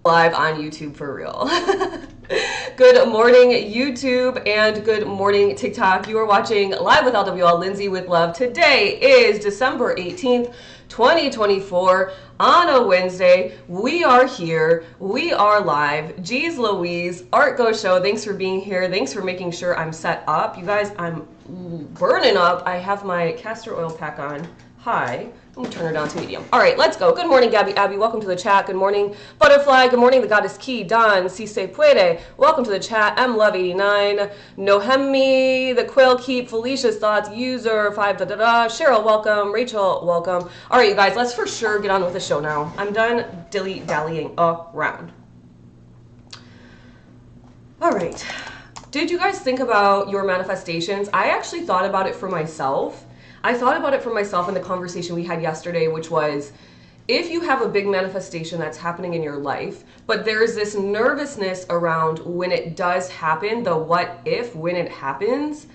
Live on YouTube for real. Good morning, YouTube, and good morning, TikTok. You are watching Live with LWL, Lindsay with Love. Today is December 18th, 2024. On a Wednesday, we are here. We are live. Geez Louise, Art Go Show. Thanks for being here. Thanks for making sure I'm set up. You guys, I'm burning up. I have my castor oil pack on. Hi. I'm going to turn her down to medium. All right, let's go. Good morning, Gabby. Abby, welcome to the chat. Good morning, Butterfly. Good morning, the Goddess Key. Don, Si Se Puede. Welcome to the chat. M Love 89. Nohemi, the Quill Keep. Felicia's Thoughts. User 5. Cheryl, welcome. Rachel, welcome. All right, you guys, let's for sure get on with the show now. I'm done dilly-dallying around. All right. Did you guys think about your manifestations? I actually thought about it for myself. I thought about it for myself in the conversation we had yesterday, which was, if you have a big manifestation that's happening in your life, but there's this nervousness around when it does happen, the what if, when it happens,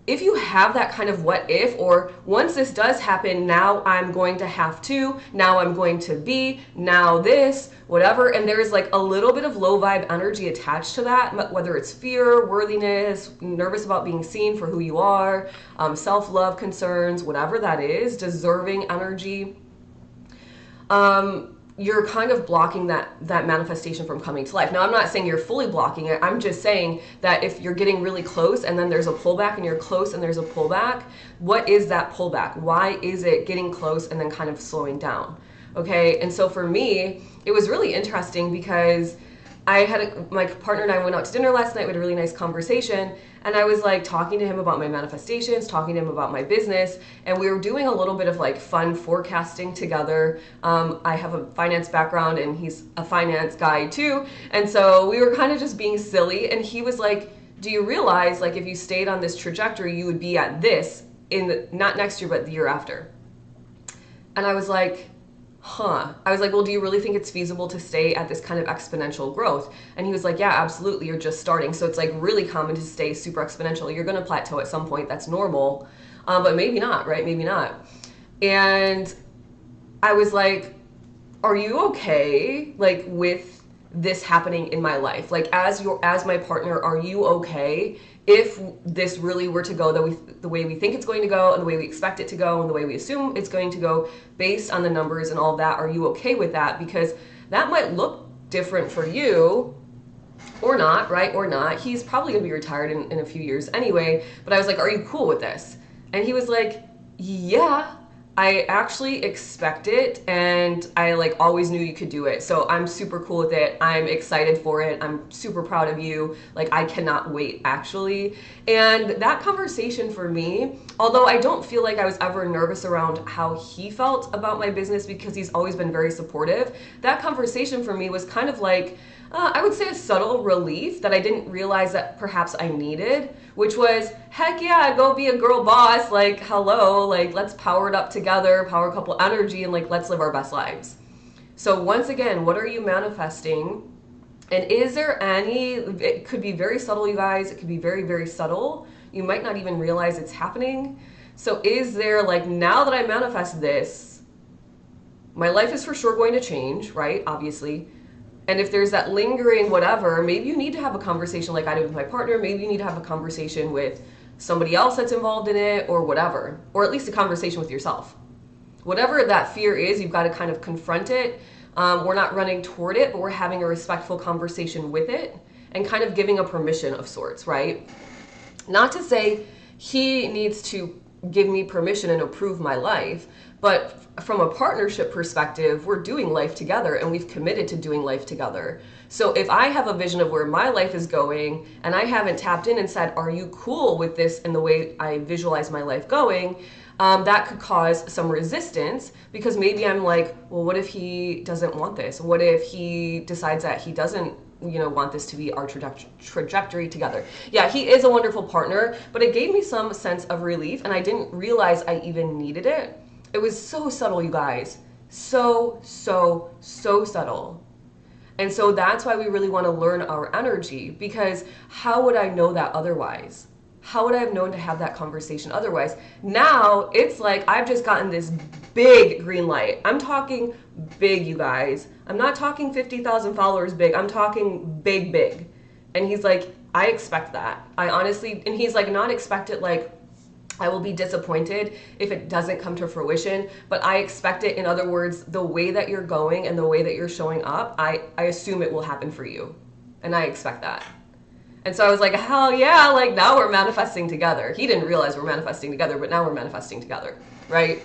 if you have that kind of what if, or once this does happen, now I'm going to have to, now I'm going to be, now this, whatever, and there's like a little bit of low vibe energy attached to that, whether it's fear, worthiness, nervous about being seen for who you are, self-love concerns, whatever that is, deserving energy, you're kind of blocking that manifestation from coming to life. Now, I'm not saying you're fully blocking it. I'm just saying that if you're getting really close and then there's a pullback and you're close and there's a pullback, what is that pullback? Why is it getting close and then kind of slowing down? Okay, and so for me, it was really interesting because I had my partner and I went out to dinner last night. We had a really nice conversation, and I was like talking to him about my manifestations, talking to him about my business, and we were doing a little bit of like fun forecasting together. I have a finance background and he's a finance guy too, and so we were kind of just being silly, and he was like, do you realize like if you stayed on this trajectory, you would be at this in the, not next year, but the year after? And I was like, I was like, well, do you really think it's feasible to stay at this kind of exponential growth? And he was like, yeah, absolutely. You're just starting. So it's like really common to stay super exponential. You're going to plateau at some point. That's normal. But maybe not, right? Maybe not. And I was like, are you okay? Like with this happening in my life? Like as my partner, are you okay if this really were to go the way we think it's going to go and the way we expect it to go and the way we assume it's going to go based on the numbers and all of that? Are you okay with that? Because that might look different for you or not, right? Or not. He's probably gonna be retired in a few years anyway, but I was like, are you cool with this? And he was like, yeah, I actually expect it, and I like always knew you could do it. So I'm super cool with it. I'm excited for it. I'm super proud of you. Like I cannot wait actually. And that conversation for me, although I don't feel like I was ever nervous around how he felt about my business because he's always been very supportive, that conversation for me was kind of like, I would say a subtle relief that I didn't realize that perhaps I needed, which was, heck yeah, go be a girl boss, like hello, like let's power it up together, power couple energy, and like let's live our best lives. So once again, what are you manifesting? And is there any, it could be very subtle, you guys, it could be very, very subtle. You might not even realize it's happening. So is there like, now that I manifest this, my life is for sure going to change, right? Obviously. And if there's that lingering whatever, maybe you need to have a conversation like I did with my partner. Maybe you need to have a conversation with somebody else that's involved in it or whatever, or at least a conversation with yourself. Whatever that fear is, you've got to kind of confront it. We're not running toward it, but we're having a respectful conversation with it and kind of giving a permission of sorts, right? Not to say he needs to give me permission and approve my life, but from a partnership perspective, we're doing life together and we've committed to doing life together. So if I have a vision of where my life is going and I haven't tapped in and said, are you cool with this and the way I visualize my life going, that could cause some resistance because maybe I'm like, well, what if he doesn't want this? What if he decides that he doesn't want this to be our trajectory together? Yeah, he is a wonderful partner, but it gave me some sense of relief and I didn't realize I even needed it. It was so subtle, you guys. So subtle. And so that's why we really want to learn our energy, because how would I know that otherwise? How would I have known to have that conversation otherwise? Now it's like I've just gotten this big green light. I'm talking big, you guys. I'm not talking 50,000 followers big. I'm talking big, big. And he's like, I expect that. I honestly, and he's like, not expect it like I will be disappointed if it doesn't come to fruition, but I expect it. In other words, the way that you're going and the way that you're showing up, I assume it will happen for you. And I expect that. And so I was like, hell yeah, like now we're manifesting together. He didn't realize we're manifesting together, but now we're manifesting together, right?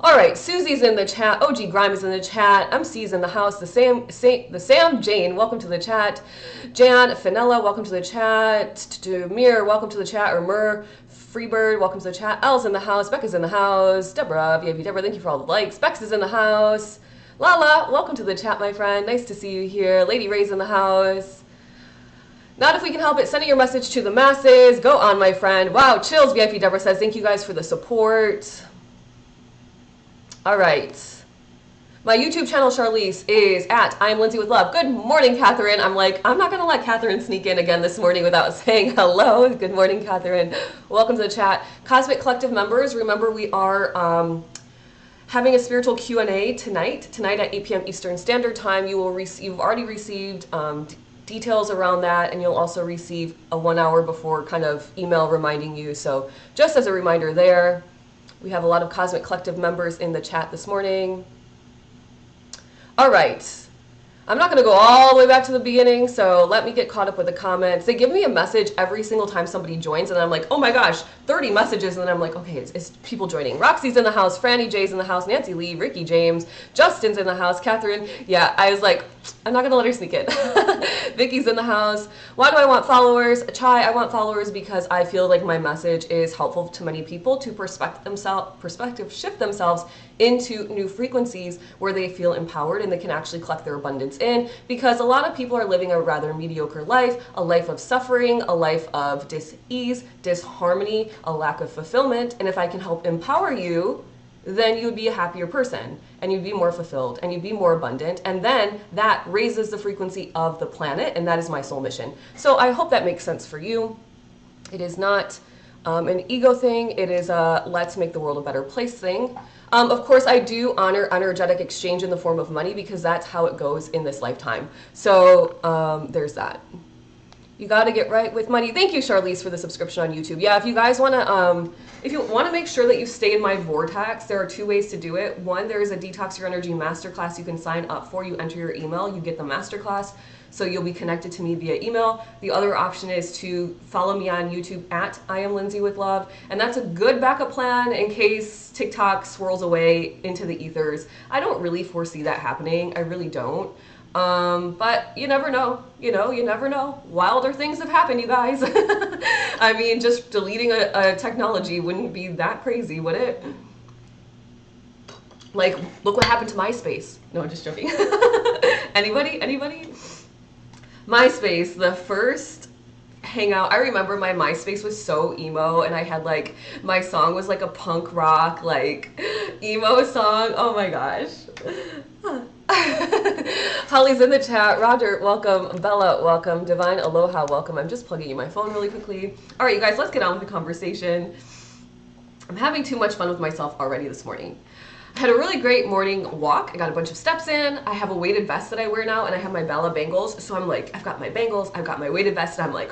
All right, Susie's in the chat. OG Grime is in the chat. MC's in the house. The Sam Jane, welcome to the chat. Jan Finella, welcome to the chat. Mir, welcome to the chat. Or Mur Freebird, welcome to the chat. Elle's in the house. Becca's in the house. Deborah, VIP Deborah, thank you for all the likes. Bex is in the house. Lala, welcome to the chat, my friend. Nice to see you here. Lady Ray's in the house. Not if we can help it. Sending your message to the masses. Go on, my friend. Wow, chills, VIP Deborah says. Thank you guys for the support. All right. My YouTube channel, Charlize, is at I am Lindsay with Love. Good morning, Catherine. I'm like, I'm not going to let Catherine sneak in again this morning without saying hello. Good morning, Catherine. Welcome to the chat. Cosmic Collective members, remember we are having a spiritual Q&A tonight at 8 p.m. Eastern Standard Time. You've already received details around that, and you'll also receive a 1 hour before kind of email reminding you. So just as a reminder there. We have a lot of Cosmic Collective members in the chat this morning. All right. I'm not going to go all the way back to the beginning, so let me get caught up with the comments. They give me a message every single time somebody joins, and I'm like, oh my gosh, 30 messages, and then I'm like, okay, it's people joining. Roxy's in the house, Franny J's in the house, Nancy Lee, Ricky James, Justin's in the house, Catherine. Yeah, I was like, I'm not going to let her sneak in. Vicky's in the house. Why do I want followers? Chai, I want followers because I feel like my message is helpful to many people to perspective shift themselves into new frequencies where they feel empowered and they can actually collect their abundance in, because a lot of people are living a rather mediocre life, a life of suffering, a life of dis-ease, disharmony, a lack of fulfillment. And if I can help empower you, then you would be a happier person and you'd be more fulfilled and you'd be more abundant. And then that raises the frequency of the planet. And that is my soul mission. So I hope that makes sense for you. It is not an ego thing. It is a let's make the world a better place thing. Of course, I do honor energetic exchange in the form of money because that's how it goes in this lifetime. So there's that. You got to get right with money. Thank you, Charlize, for the subscription on YouTube. Yeah, if you guys want to, if you want to make sure that you stay in my vortex, there are 2 ways to do it. One, there is a Detox Your Energy Masterclass you can sign up for. You enter your email, you get the Masterclass. So you'll be connected to me via email. The other option is to follow me on YouTube at I am Lindsay with Love. And that's a good backup plan in case TikTok swirls away into the ethers. I don't really foresee that happening. I really don't. But you never know, you never know. Wilder things have happened, you guys. I mean, just deleting a technology wouldn't be that crazy, would it? Like, look what happened to MySpace. No, I'm just joking. Anybody? MySpace, the first hangout. I remember my MySpace was so emo, and I had like, my song was like a punk rock, like emo song. Oh my gosh. Holly's in the chat. Roger, welcome. Bella, welcome. Divine Aloha, welcome. I'm just plugging in my phone really quickly. All right, you guys, let's get on with the conversation. I'm having too much fun with myself already this morning. I had a really great morning walk. I got a bunch of steps in. I have a weighted vest that I wear now, and I have my Bella bangles. So I'm like, I've got my bangles, I've got my weighted vest, and I'm like,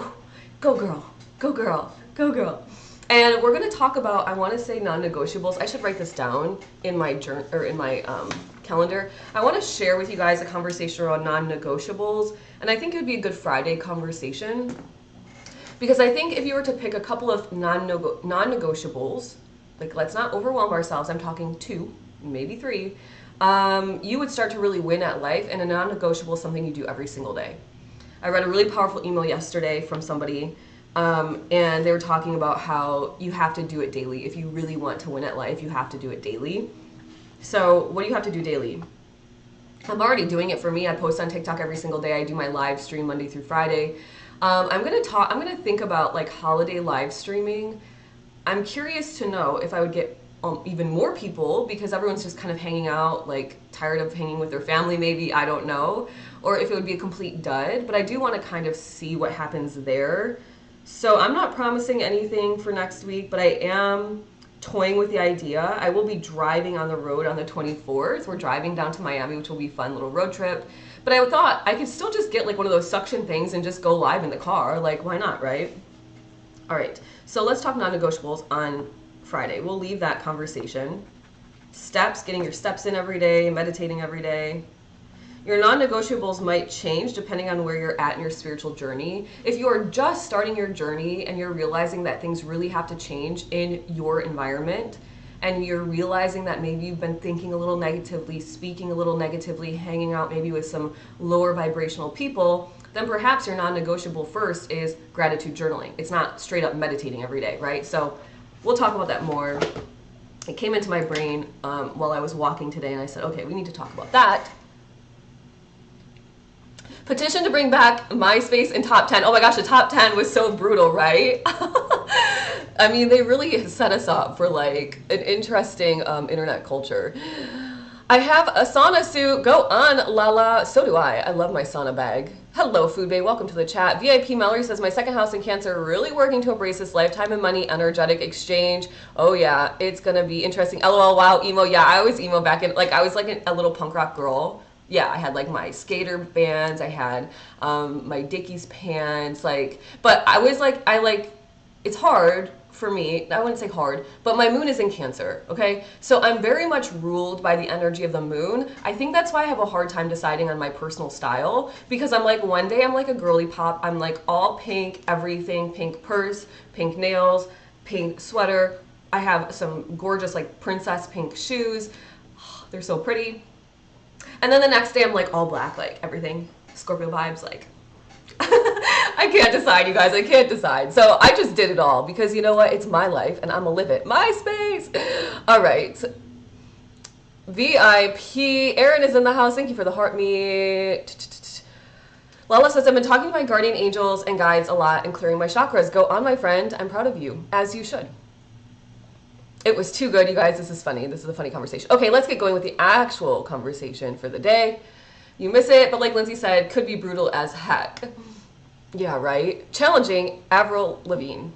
go girl, go girl, go girl. And we're gonna talk about, I wanna say non-negotiables. I should write this down in my journal, or in my calendar. I wanna share with you guys a conversation around non-negotiables. And I think it would be a good Friday conversation. Because I think if you were to pick a couple of non-negotiables, like let's not overwhelm ourselves, I'm talking 2, maybe 3, you would start to really win at life. And a non-negotiable is something you do every single day. I read a really powerful email yesterday from somebody, and they were talking about how you have to do it daily. If you really want to win at life, you have to do it daily. So what do you have to do daily? I'm already doing it for me. I post on TikTok every single day. I do my live stream Monday through Friday. I'm gonna think about like holiday live streaming. I'm curious to know if I would get even more people, because everyone's just kind of hanging out, like tired of hanging with their family maybe, I don't know, or if it would be a complete dud, but I do want to kind of see what happens there. So I'm not promising anything for next week, but I am toying with the idea. I will be driving on the road on the 24th. We're driving down to Miami, which will be a fun little road trip. But I thought I could still just get like one of those suction things and just go live in the car. Like, why not, right? All right, so let's talk non-negotiables on Friday. We'll leave that conversation. Steps, getting your steps in every day, meditating every day. Your non-negotiables might change depending on where you're at in your spiritual journey. If you are just starting your journey and you're realizing that things really have to change in your environment, and you're realizing that maybe you've been thinking a little negatively, speaking a little negatively, hanging out maybe with some lower vibrational people, then perhaps your non-negotiable first is gratitude journaling. It's not straight up meditating every day, right? So we'll talk about that more. It came into my brain while I was walking today, and I said, okay, we need to talk about that. Petition to bring back MySpace in top 10. Oh my gosh, the top 10 was so brutal, right? I mean, they really set us up for like an interesting internet culture. I have a sauna suit. Go on, Lala. So do I. I love my sauna bag. Hello, Food Bay. Welcome to the chat. VIP Mallory says, my second house in Cancer, really working to embrace this lifetime and money energetic exchange. Oh yeah, it's going to be interesting. LOL, wow, emo. Yeah, I was emo back in, like I was like a little punk rock girl. Yeah, I had like my skater bands, I had my Dickies pants, like, but I was like, it's hard for me, I wouldn't say hard, but my moon is in Cancer, okay? So I'm very much ruled by the energy of the moon. I think that's why I have a hard time deciding on my personal style, because I'm like, one day I'm like a girly pop, I'm like all pink, everything, pink purse, pink nails, pink sweater. I have some gorgeous like princess pink shoes. They're so pretty. And then the next day I'm like all black, like everything, Scorpio vibes, like, I can't decide, you guys, I can't decide. So I just did it all because you know what, it's my life and I'm gonna live it. MySpace. All right. VIP, Aaron is in the house. Thank you for the heart me. Lala says, I've been talking to my guardian angels and guides a lot and clearing my chakras. Go on, my friend. I'm proud of you, as you should. It was too good, you guys. This is funny. This is a funny conversation. Okay, let's get going with the actual conversation for the day. You miss it, but like Lindsay said, could be brutal as heck. Yeah, right? Challenging, Avril Lavigne.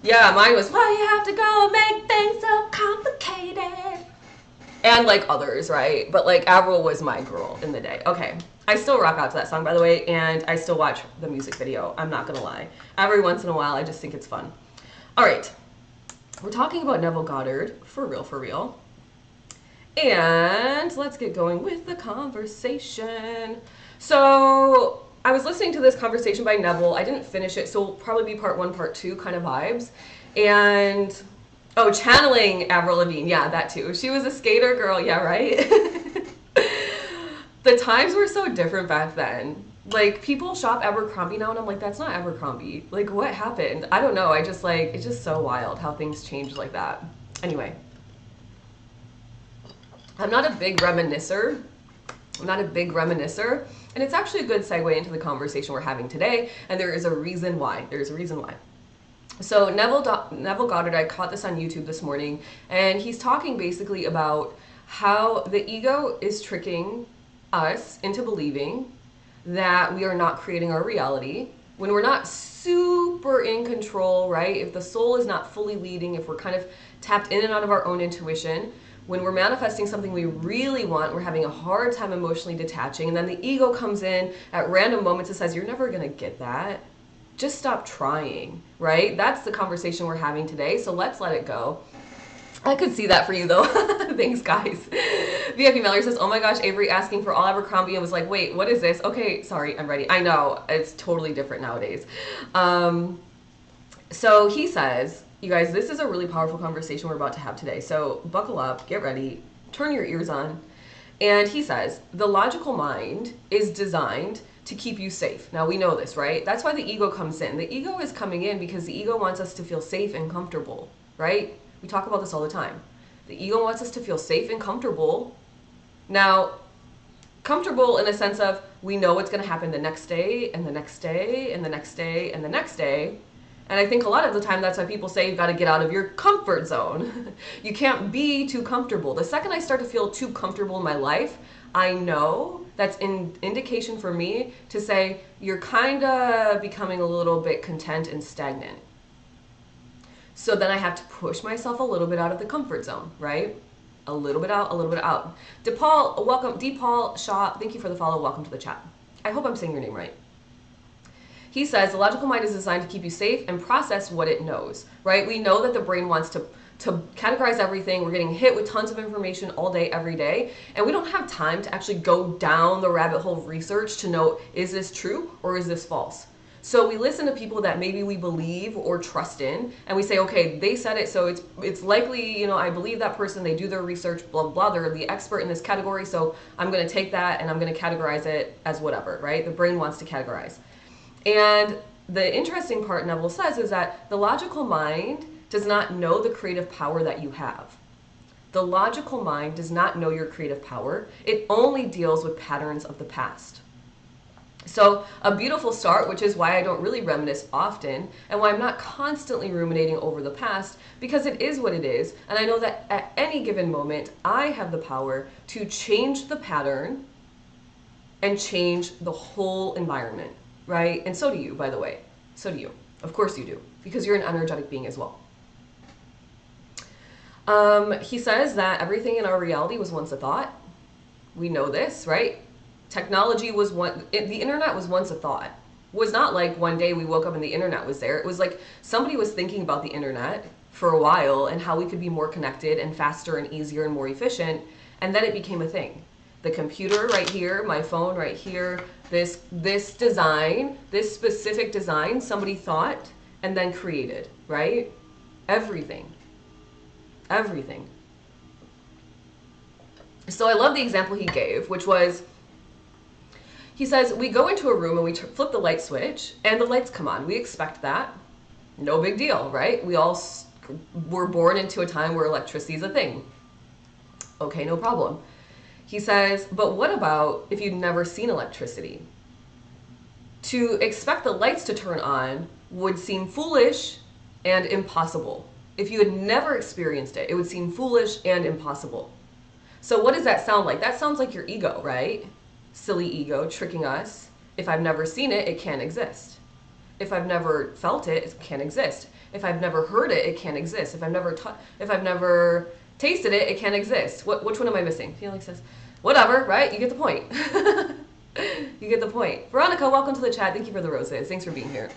Yeah, mine was, why you have to go and make things so complicated? And like others, right? But like Avril was my girl in the day. Okay, I still rock out to that song, by the way, and I still watch the music video. I'm not gonna lie. Every once in a while, I just think it's fun. All right. We're talking about Neville Goddard, for real, for real. And let's get going with the conversation. So I was listening to this conversation by Neville. I didn't finish it, so it'll probably be part 1, part 2 kind of vibes. And, oh, channeling Avril Lavigne. Yeah, that too. She was a skater girl. Yeah, right? The times were so different back then. Like, people shop Abercrombie now, and I'm like, that's not Abercrombie. Like, what happened? I don't know. I just, like, it's just so wild how things change like that. Anyway. I'm not a big reminiscer. And it's actually a good segue into the conversation we're having today, and there is a reason why. There's a reason why. So Neville Goddard, I caught this on YouTube this morning, and he's talking basically about how the ego is tricking us into believing that we are not creating our reality when we're not super in control, right? If the soul is not fully leading, if we're kind of tapped in and out of our own intuition, when we're manifesting something we really want, we're having a hard time emotionally detaching, and then the ego comes in at random moments and says, you're never gonna get that. Just stop trying, right? That's the conversation we're having today, so let's let it go. I could see that for you though. Thanks, guys. VIP Mallory says, oh my gosh, Avery asking for all Abercrombie and was like, wait, what is this? Okay, sorry, I'm ready. I know, it's totally different nowadays. So he says, you guys, this is a really powerful conversation we're about to have today. So buckle up, get ready, turn your ears on. And he says, the logical mind is designed to keep you safe. Now we know this, right? That's why the ego comes in. The ego is coming in because the ego wants us to feel safe and comfortable, right? We talk about this all the time. The ego wants us to feel safe and comfortable. Now, comfortable in a sense of we know what's going to happen the next day and the next day and the next day and the next day. And I think a lot of the time that's why people say you've got to get out of your comfort zone. You can't be too comfortable. The second I start to feel too comfortable in my life, I know that's an indication for me to say you're kind of becoming a little bit content and stagnant. So then I have to push myself a little bit out of the comfort zone, right? A little bit out, a little bit out. DePaul, welcome. DePaul Shaw, thank you for the follow. Welcome to the chat. I hope I'm saying your name right. He says the logical mind is designed to keep you safe and process what it knows, right? We know that the brain wants to categorize everything. We're getting hit with tons of information all day, every day, and we don't have time to actually go down the rabbit hole of research to know, is this true or is this false? So we listen to people that maybe we believe or trust in, and we say, okay, they said it, so it's likely, you know, I believe that person, they do their research, blah, blah, they're the expert in this category, so I'm going to take that and I'm going to categorize it as whatever, right? The brain wants to categorize. And the interesting part, Neville says, is that the logical mind does not know the creative power that you have. The logical mind does not know your creative power. It only deals with patterns of the past. So a beautiful start, which is why I don't really reminisce often and why I'm not constantly ruminating over the past, because it is what it is. And I know that at any given moment, I have the power to change the pattern and change the whole environment, right? And so do you, by the way. So do you. Of course you do, because you're an energetic being as well. He says that everything in our reality was once a thought. We know this, right? Technology was the internet was once a thought. It was not like one day we woke up and the internet was there. It was like somebody was thinking about the internet for a while and how we could be more connected and faster and easier and more efficient. And then it became a thing. The computer right here, my phone right here, this design, this specific design, somebody thought and then created, right? Everything. Everything. So I love the example he gave, which was, he says, we go into a room and we flip the light switch and the lights come on. We expect that. No big deal, right? We all were born into a time where electricity is a thing. Okay, no problem. He says, but what about if you'd never seen electricity? To expect the lights to turn on would seem foolish and impossible. If you had never experienced it, it would seem foolish and impossible. So what does that sound like? That sounds like your ego, right? Silly ego tricking us. If I've never seen it, it can't exist. If I've never felt it, it can't exist. If I've never heard it, it can't exist. If I've never tasted it, it can't exist. Which one am I missing? Felix says, whatever, right? You get the point. You get the point. Veronica, welcome to the chat. Thank you for the roses. Thanks for being here.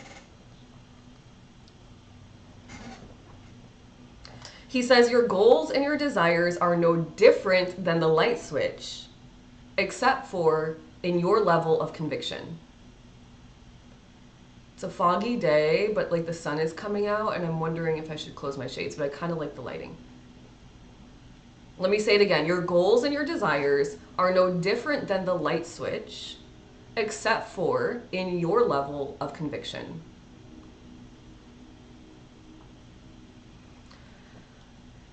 He says, your goals and your desires are no different than the light switch, except for in your level of conviction. It's a foggy day, but like the sun is coming out and I'm wondering if I should close my shades, but I kind of like the lighting. Let me say it again. Your goals and your desires are no different than the light switch, except for in your level of conviction.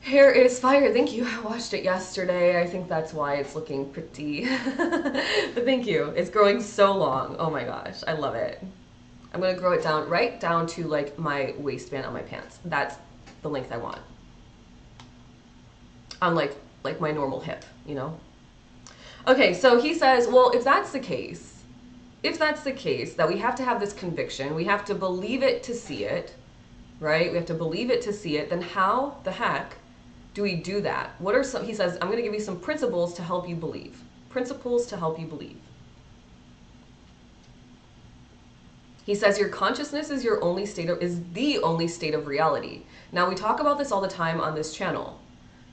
Hair is fire. Thank you. I watched it yesterday. I think that's why it's looking pretty. But thank you. It's growing so long. Oh my gosh. I love it. I'm going to grow it down right down to like my waistband on my pants. That's the length I want. On like my normal hip, you know? Okay, so he says, well, if that's the case, that we have to have this conviction, we have to believe it to see it, right? We have to believe it to see it, then how the heck do we do that? What are some, he says, I'm going to give you some principles to help you believe. Principles to help you believe. He says your consciousness is the only state of reality. Now we talk about this all the time on this channel.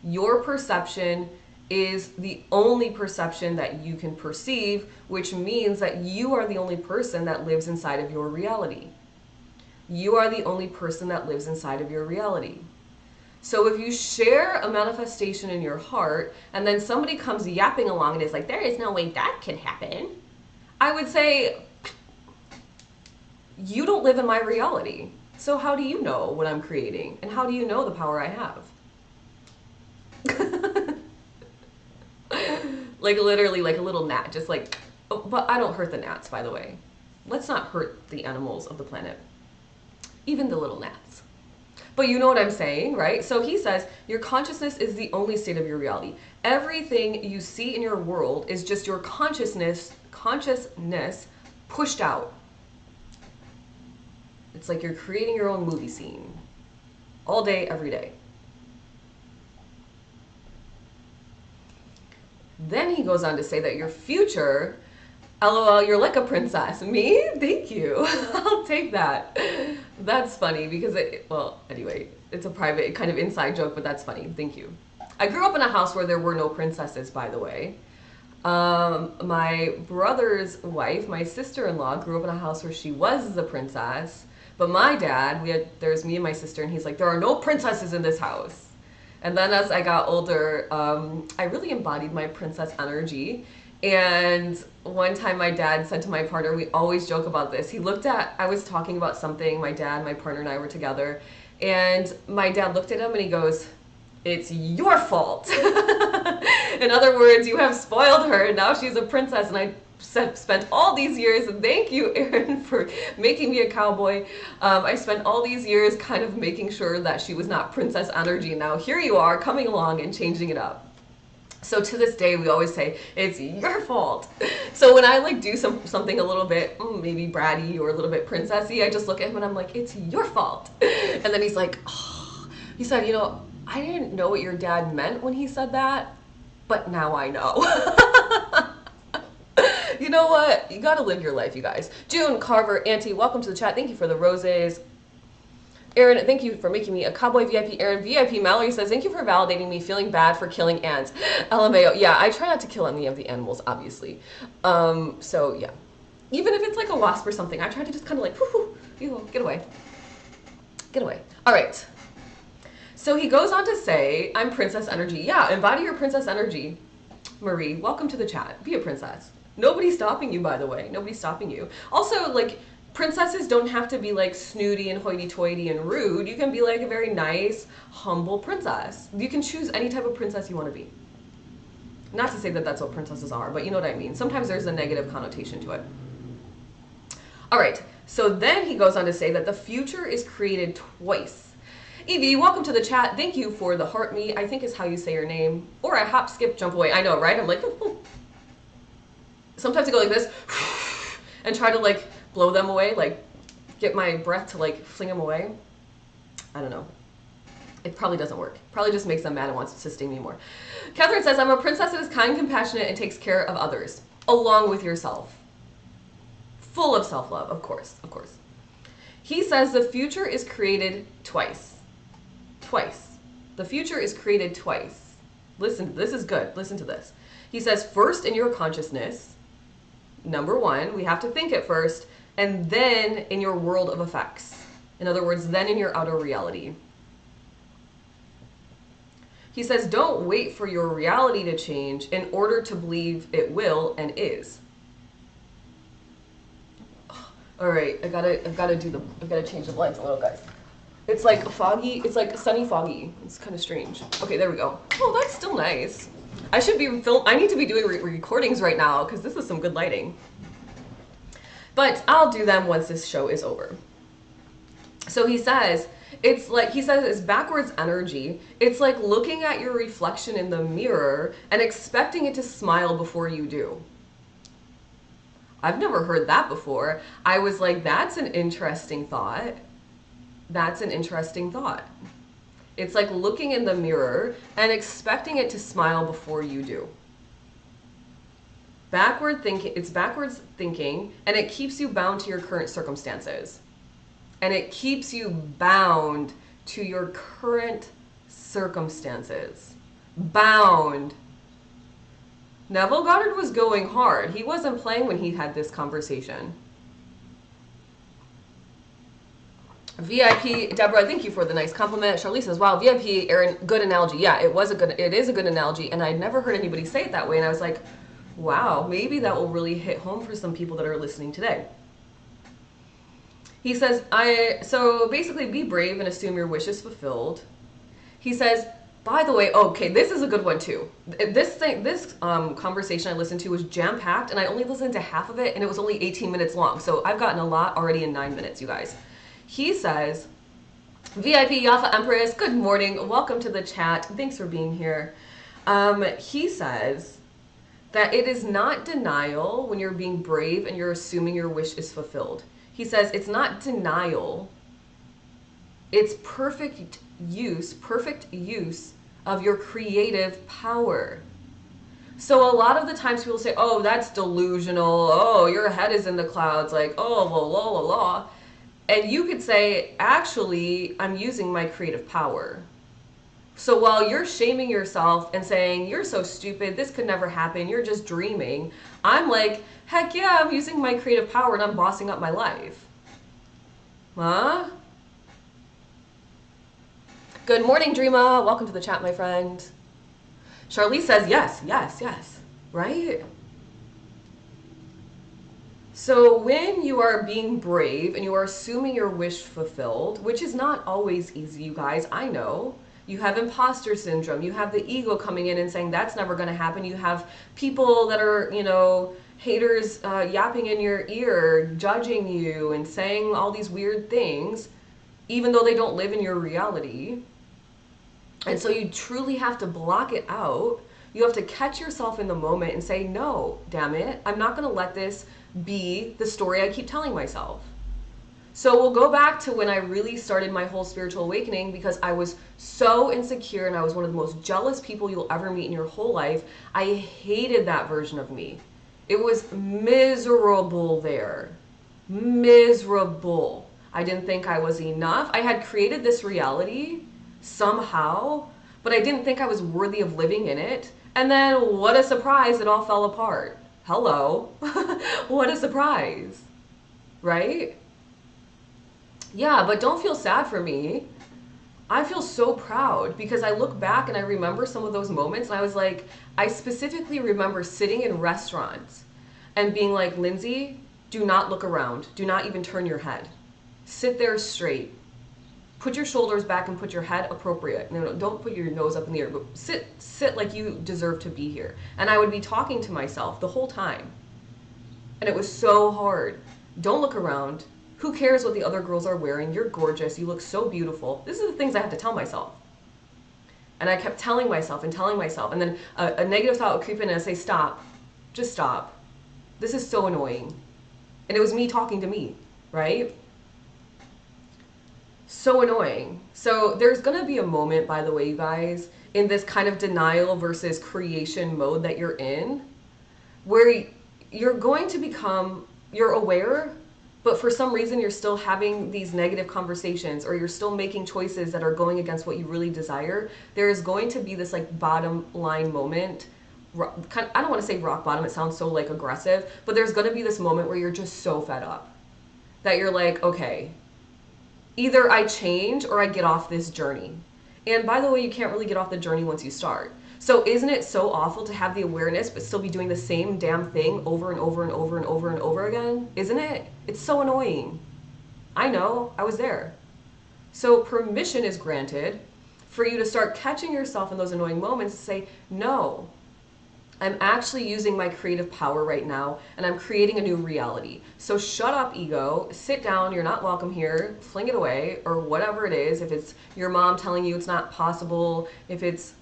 Your perception is the only perception that you can perceive, which means that you are the only person that lives inside of your reality. You are the only person that lives inside of your reality. So if you share a manifestation in your heart and then somebody comes yapping along and is like, there is no way that can happen, I would say, you don't live in my reality. So how do you know what I'm creating? And how do you know the power I have? Like literally like a little gnat, just like, oh, but I don't hurt the gnats, by the way. Let's not hurt the animals of the planet. Even the little gnats. But you know what I'm saying, right? So he says, your consciousness is the only state of your reality. Everything you see in your world is just your consciousness pushed out. It's like you're creating your own movie scene. all day, every day. Then he goes on to say that your future, LOL, you're like a princess. Me? Thank you. I'll take that. That's funny because well, anyway, it's a private kind of inside joke, but that's funny. Thank you. I grew up in a house where there were no princesses, by the way. My brother's wife, my sister-in-law, grew up in a house where she was the princess. But my dad, there's me and my sister, and he's like, there are no princesses in this house. And then as I got older, I really embodied my princess energy. And one time my dad said to my partner, we always joke about this. I was talking about something, my dad, my partner and I were together. And my dad looked at him and he goes, it's your fault. In other words, you have spoiled her and now she's a princess. And I spent all these years, and thank you, Aaron, for making me a cowboy. I spent all these years kind of making sure that she was not princess energy. Now here you are coming along and changing it up. So to this day, we always say, it's your fault. So when I like do something a little bit maybe bratty or a little bit princessy, I just look at him and I'm like, it's your fault. And then he's like, oh. He said, you know, I didn't know what your dad meant when he said that, but now I know. You know what? You gotta live your life, you guys. June Carver, Auntie, welcome to the chat. Thank you for the roses. Aaron, thank you for making me a cowboy VIP. Aaron, VIP Mallory says, thank you for validating me feeling bad for killing ants. LMAO. Yeah, I try not to kill any of the animals, obviously. So, yeah. Even if it's like a wasp or something, I try to just kind of like, whoo, you get away. Get away. All right. So he goes on to say, I'm princess energy. Yeah, embody your princess energy. Marie, welcome to the chat. Be a princess. Nobody's stopping you, by the way. Nobody's stopping you. Also, like, princesses don't have to be like snooty and hoity-toity and rude. You can be like a very nice, humble princess. You can choose any type of princess you want to be. Not to say that that's what princesses are, but you know what I mean. Sometimes there's a negative connotation to it. All right, so then he goes on to say that the future is created twice. Evie, welcome to the chat. Thank you for the heart me, I think is how you say your name. Or I hop, skip, jump away. I know, right? I'm like, sometimes I go like this and try to like blow them away, like get my breath to like fling them away. I don't know. It probably doesn't work. Probably just makes them mad and wants to sting me more. Catherine says, I'm a princess that is kind, compassionate, and takes care of others, along with yourself. Full of self-love, of course, of course. He says the future is created twice. Twice. The future is created twice. Listen, this is good. Listen to this. He says, first in your consciousness, number one, we have to think it first, and then in your world of effects. In other words, then in your outer reality. He says, don't wait for your reality to change in order to believe it will and is. All right, I've got to change the blinds a little, guys. It's like foggy, it's like sunny foggy. It's kind of strange. Okay, there we go. Oh, that's still nice. I need to be doing recordings right now because this is some good lighting. But I'll do them once this show is over. So he says, it's backwards energy. It's like looking at your reflection in the mirror and expecting it to smile before you do. I've never heard that before. I was like, that's an interesting thought. That's an interesting thought. It's like looking in the mirror and expecting it to smile before you do. It's backwards thinking, and it keeps you bound to your current circumstances. And it keeps you bound to your current circumstances. Bound. Neville Goddard was going hard. He wasn't playing when he had this conversation. VIP, Deborah, thank you for the nice compliment. Charlize says, wow, VIP, Aaron, good analogy. Yeah, it is a good analogy, and I'd never heard anybody say it that way, and I was like, wow, maybe that will really hit home for some people that are listening today. He says, so basically be brave and assume your wish is fulfilled. He says, by the way, okay, this is a good one too. This conversation I listened to was jam-packed, and I only listened to half of it, and it was only 18 minutes long. So I've gotten a lot already in 9 minutes, you guys. He says, VIP Yafa Empress, good morning. Welcome to the chat. Thanks for being here. He says that it is not denial when you're being brave and you're assuming your wish is fulfilled. He says it's not denial. It's perfect use, perfect use of your creative power. So a lot of the times people say, oh, that's delusional. Oh, your head is in the clouds. Like, oh, la, la, la, la. And you could say, actually, I'm using my creative power. So while you're shaming yourself and saying, you're so stupid, this could never happen, you're just dreaming, I'm like, heck yeah, I'm using my creative power and I'm bossing up my life. Huh? Good morning, Dreama. Welcome to the chat, my friend. Charlize says, yes, yes, yes. Right? So when you are being brave and you are assuming your wish fulfilled, which is not always easy, you guys, I know. You have imposter syndrome. You have the ego coming in and saying that's never going to happen. You have people that are, haters yapping in your ear, judging you and saying all these weird things, even though they don't live in your reality. And so you truly have to block it out. You have to catch yourself in the moment and say, no, damn it, I'm not going to let this be the story I keep telling myself. So we'll go back to when I really started my whole spiritual awakening, because I was so insecure and I was one of the most jealous people you'll ever meet in your whole life. I hated that version of me. It was miserable there. Miserable. I didn't think I was enough. I had created this reality somehow, but I didn't think I was worthy of living in it. And then what a surprise, it all fell apart. Hello. What a surprise. Right? Yeah, but don't feel sad for me. I feel so proud because I look back and I remember some of those moments and I was like, I specifically remember sitting in restaurants and being like, Lindsay, do not look around. Do not even turn your head. Sit there straight. Put your shoulders back and put your head appropriate. No, don't put your nose up in the air, but sit like you deserve to be here. And I would be talking to myself the whole time. And it was so hard. Don't look around. Who cares what the other girls are wearing? You're gorgeous. You look so beautiful. These are the things I have to tell myself. And I kept telling myself and telling myself. And then a negative thought would creep in and I'd say, stop. Just stop. This is so annoying. And it was me talking to me, right? So annoying. So there's going to be a moment, by the way, you guys, in this kind of denial versus creation mode that you're in, where you're going to become, you're aware, but for some reason you're still having these negative conversations or you're still making choices that are going against what you really desire. There is going to be this like bottom line moment. I don't want to say rock bottom, it sounds so like aggressive, but there's going to be this moment where you're just so fed up that you're like, okay, either I change or I get off this journey. And by the way, you can't really get off the journey once you start. So isn't it so awful to have the awareness but still be doing the same damn thing over and over and over and over and over again? Isn't it? It's so annoying. I know, I was there. So permission is granted for you to start catching yourself in those annoying moments and say, no, I'm actually using my creative power right now and I'm creating a new reality. So shut up, ego, sit down, you're not welcome here, fling it away, or whatever it is. If it's your mom telling you it's not possible, if it's,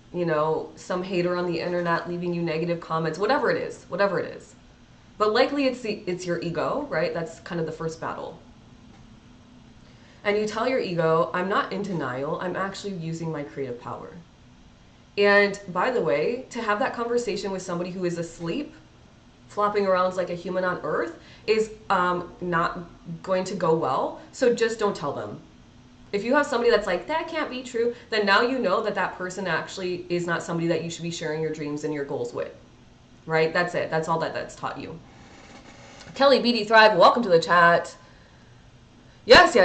some hater on the internet leaving you negative comments, whatever it is. But likely it's your ego, right? That's kind of the first battle. And you tell your ego, I'm not in denial, I'm actually using my creative power. And by the way, to have that conversation with somebody who is asleep, flopping around like a human on earth, is not going to go well. So just don't tell them. If you have somebody that's like, that can't be true, then now you know that that person actually is not somebody that you should be sharing your dreams and your goals with. Right? That's it. That's all that's taught you. Kelly BD Thrive, welcome to the chat. Yes.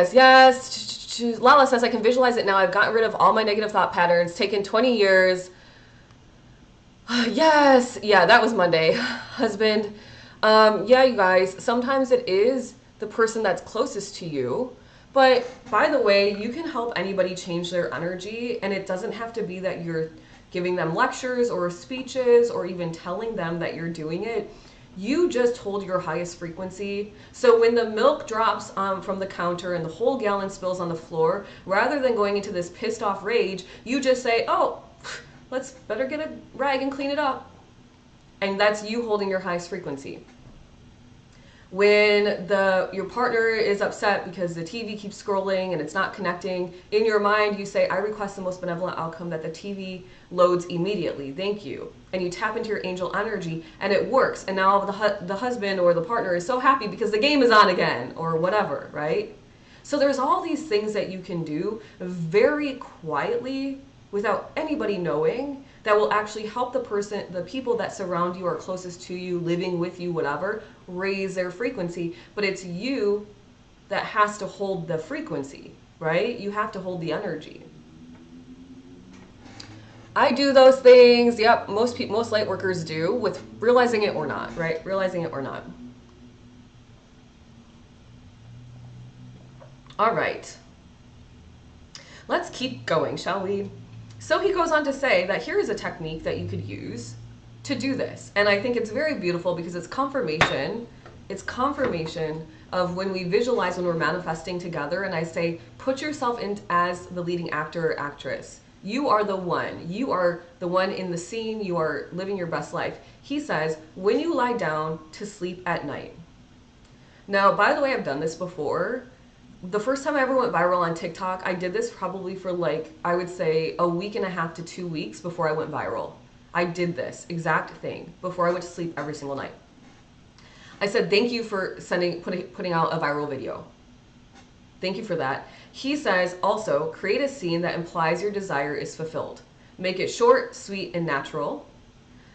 Lala says, I can visualize it now. I've gotten rid of all my negative thought patterns. Taken 20 years. Yes. Yeah, that was Monday. Husband. Yeah, you guys, sometimes it is the person that's closest to you. But by the way, you can help anybody change their energy. And it doesn't have to be that you're giving them lectures or speeches or even telling them that you're doing it. You just hold your highest frequency. So when the milk drops from the counter and the whole gallon spills on the floor, rather than going into this pissed off rage, you just say, oh, let's better get a rag and clean it up. And that's you holding your highest frequency. When your partner is upset because the TV keeps scrolling and it's not connecting, in your mind you say, I request the most benevolent outcome that the TV loads immediately. Thank you. And you tap into your angel energy and it works. And now the husband or the partner is so happy because the game is on again or whatever, right? So there's all these things that you can do very quietly without anybody knowing that will actually help the people that surround you or closest to you, living with you, whatever, raise their frequency. But it's you that has to hold the frequency, right? You have to hold the energy. I do those things. Yep, most light workers do, with realizing it or not, right? Realizing it or not. All right. Let's keep going, shall we? So he goes on to say that here is a technique that you could use to do this. And I think it's very beautiful because it's confirmation. It's confirmation of when we visualize, when we're manifesting together. And I say, put yourself in as the leading actor or actress. You are the one. You are the one in the scene. You are living your best life. He says, when you lie down to sleep at night. Now, by the way, I've done this before. The first time I ever went viral on TikTok, I did this probably for like, I would say a week and a half to 2 weeks before I went viral. I did this exact thing before I went to sleep every single night. I said, thank you for putting out a viral video. Thank you for that. He says, also, create a scene that implies your desire is fulfilled. Make it short, sweet, and natural.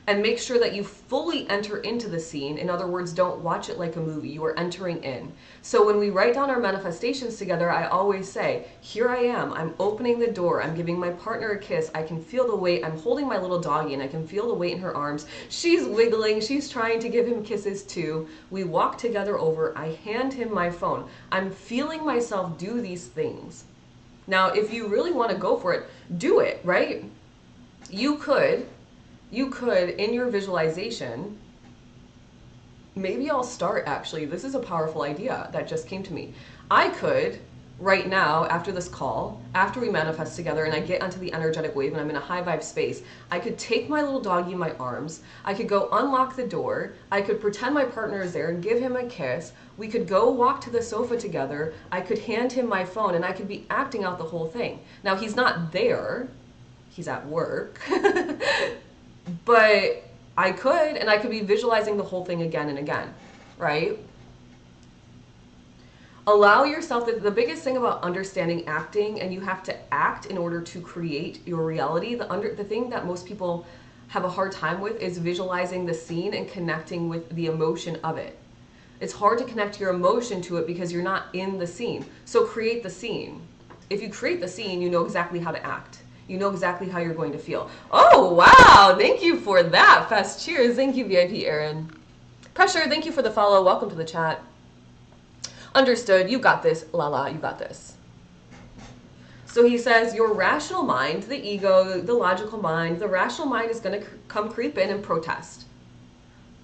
And make sure that you fully enter into the scene. In other words, don't watch it like a movie. You are entering in. So when we write down our manifestations together, I always say, here I am. I'm opening the door. I'm giving my partner a kiss. I can feel the weight. I'm holding my little doggy and I can feel the weight in her arms. She's wiggling. She's trying to give him kisses too. We walk together over. I hand him my phone. I'm feeling myself do these things. Now, if you really want to go for it, do it, right? You could, in your visualization, maybe I'll start actually. This is a powerful idea that just came to me. I could, right now, after this call, after we manifest together and I get onto the energetic wave and I'm in a high vibe space, I could take my little doggy in my arms. I could go unlock the door. I could pretend my partner is there and give him a kiss. We could go walk to the sofa together. I could hand him my phone and I could be acting out the whole thing. Now, he's not there. He's at work. But I could, and I could be visualizing the whole thing again and again, right? Allow yourself, the biggest thing about understanding acting, and you have to act in order to create your reality, the thing that most people have a hard time with is visualizing the scene and connecting with the emotion of it. It's hard to connect your emotion to it because you're not in the scene. So create the scene. If you create the scene, you know exactly how to act. You know exactly how you're going to feel. Oh, wow. Thank you for that. Fast cheers. Thank you, VIP Aaron. Pressure, thank you for the follow. Welcome to the chat. Understood. You got this. Lala, you got this. So he says your rational mind, the ego, the logical mind, the rational mind is going to come creep in and protest.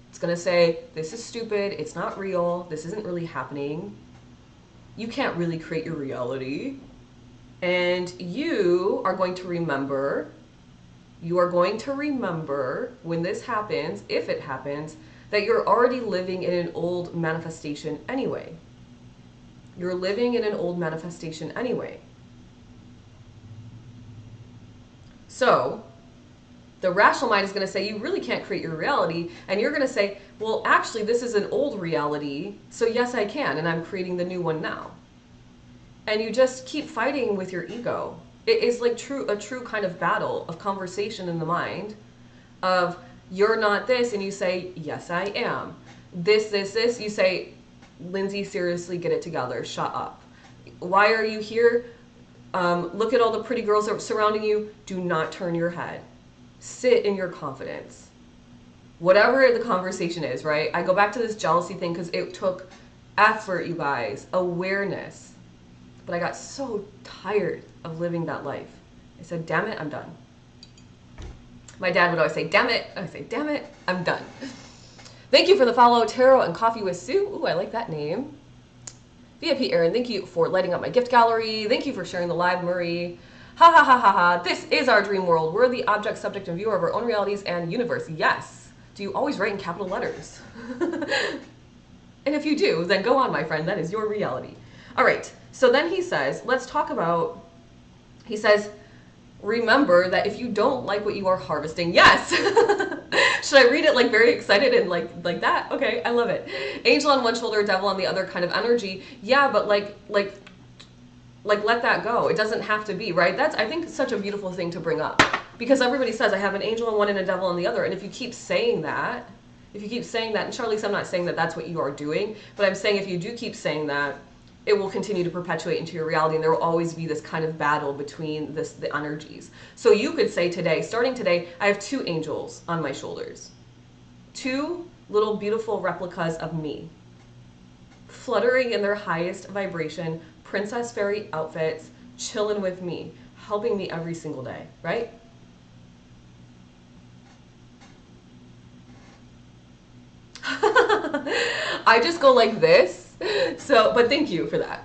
It's going to say, this is stupid. It's not real. This isn't really happening. You can't really create your reality. And you are going to remember when this happens, if it happens, that you're already living in an old manifestation anyway. You're living in an old manifestation anyway. So the rational mind is going to say, you really can't create your reality. And you're going to say, well, actually, this is an old reality. So yes, I can. And I'm creating the new one now. And you just keep fighting with your ego. It is like a true kind of battle of conversation in the mind of you're not this. And you say, yes, I am. This. You say, Lindsay, seriously, get it together. Shut up. Why are you here? Look at all the pretty girls that are surrounding you. Do not turn your head. Sit in your confidence. Whatever the conversation is, right? I go back to this jealousy thing because it took effort, you guys, awareness. But I got so tired of living that life. I said, damn it, I'm done. My dad would always say, damn it. I would say, damn it, I'm done. Thank you for the follow, Tarot and Coffee with Sue. Ooh, I like that name. VIP Aaron, thank you for lighting up my gift gallery. Thank you for sharing the live, Marie. Ha ha ha ha ha. This is our dream world. We're the object, subject, and viewer of our own realities and universe. Yes. Do you always write in capital letters? And if you do, then go on, my friend. That is your reality. All right. So then he says, let's talk about, he says, remember that if you don't like what you are harvesting, yes. Should I read it like very excited and like that? Okay, I love it. Angel on one shoulder, devil on the other kind of energy. Yeah, but like let that go. It doesn't have to be, right? That's, I think, such a beautiful thing to bring up, because everybody says I have an angel on one and a devil on the other, and if you keep saying that, and Charlize, I'm not saying that that's what you are doing, but I'm saying if you do keep saying that, it will continue to perpetuate into your reality, and there will always be this kind of battle between the energies. So you could say today, starting today, I have 2 angels on my shoulders. 2 little beautiful replicas of me, fluttering in their highest vibration, princess fairy outfits, chilling with me, helping me every single day, right? I just go like this. So, but thank you for that.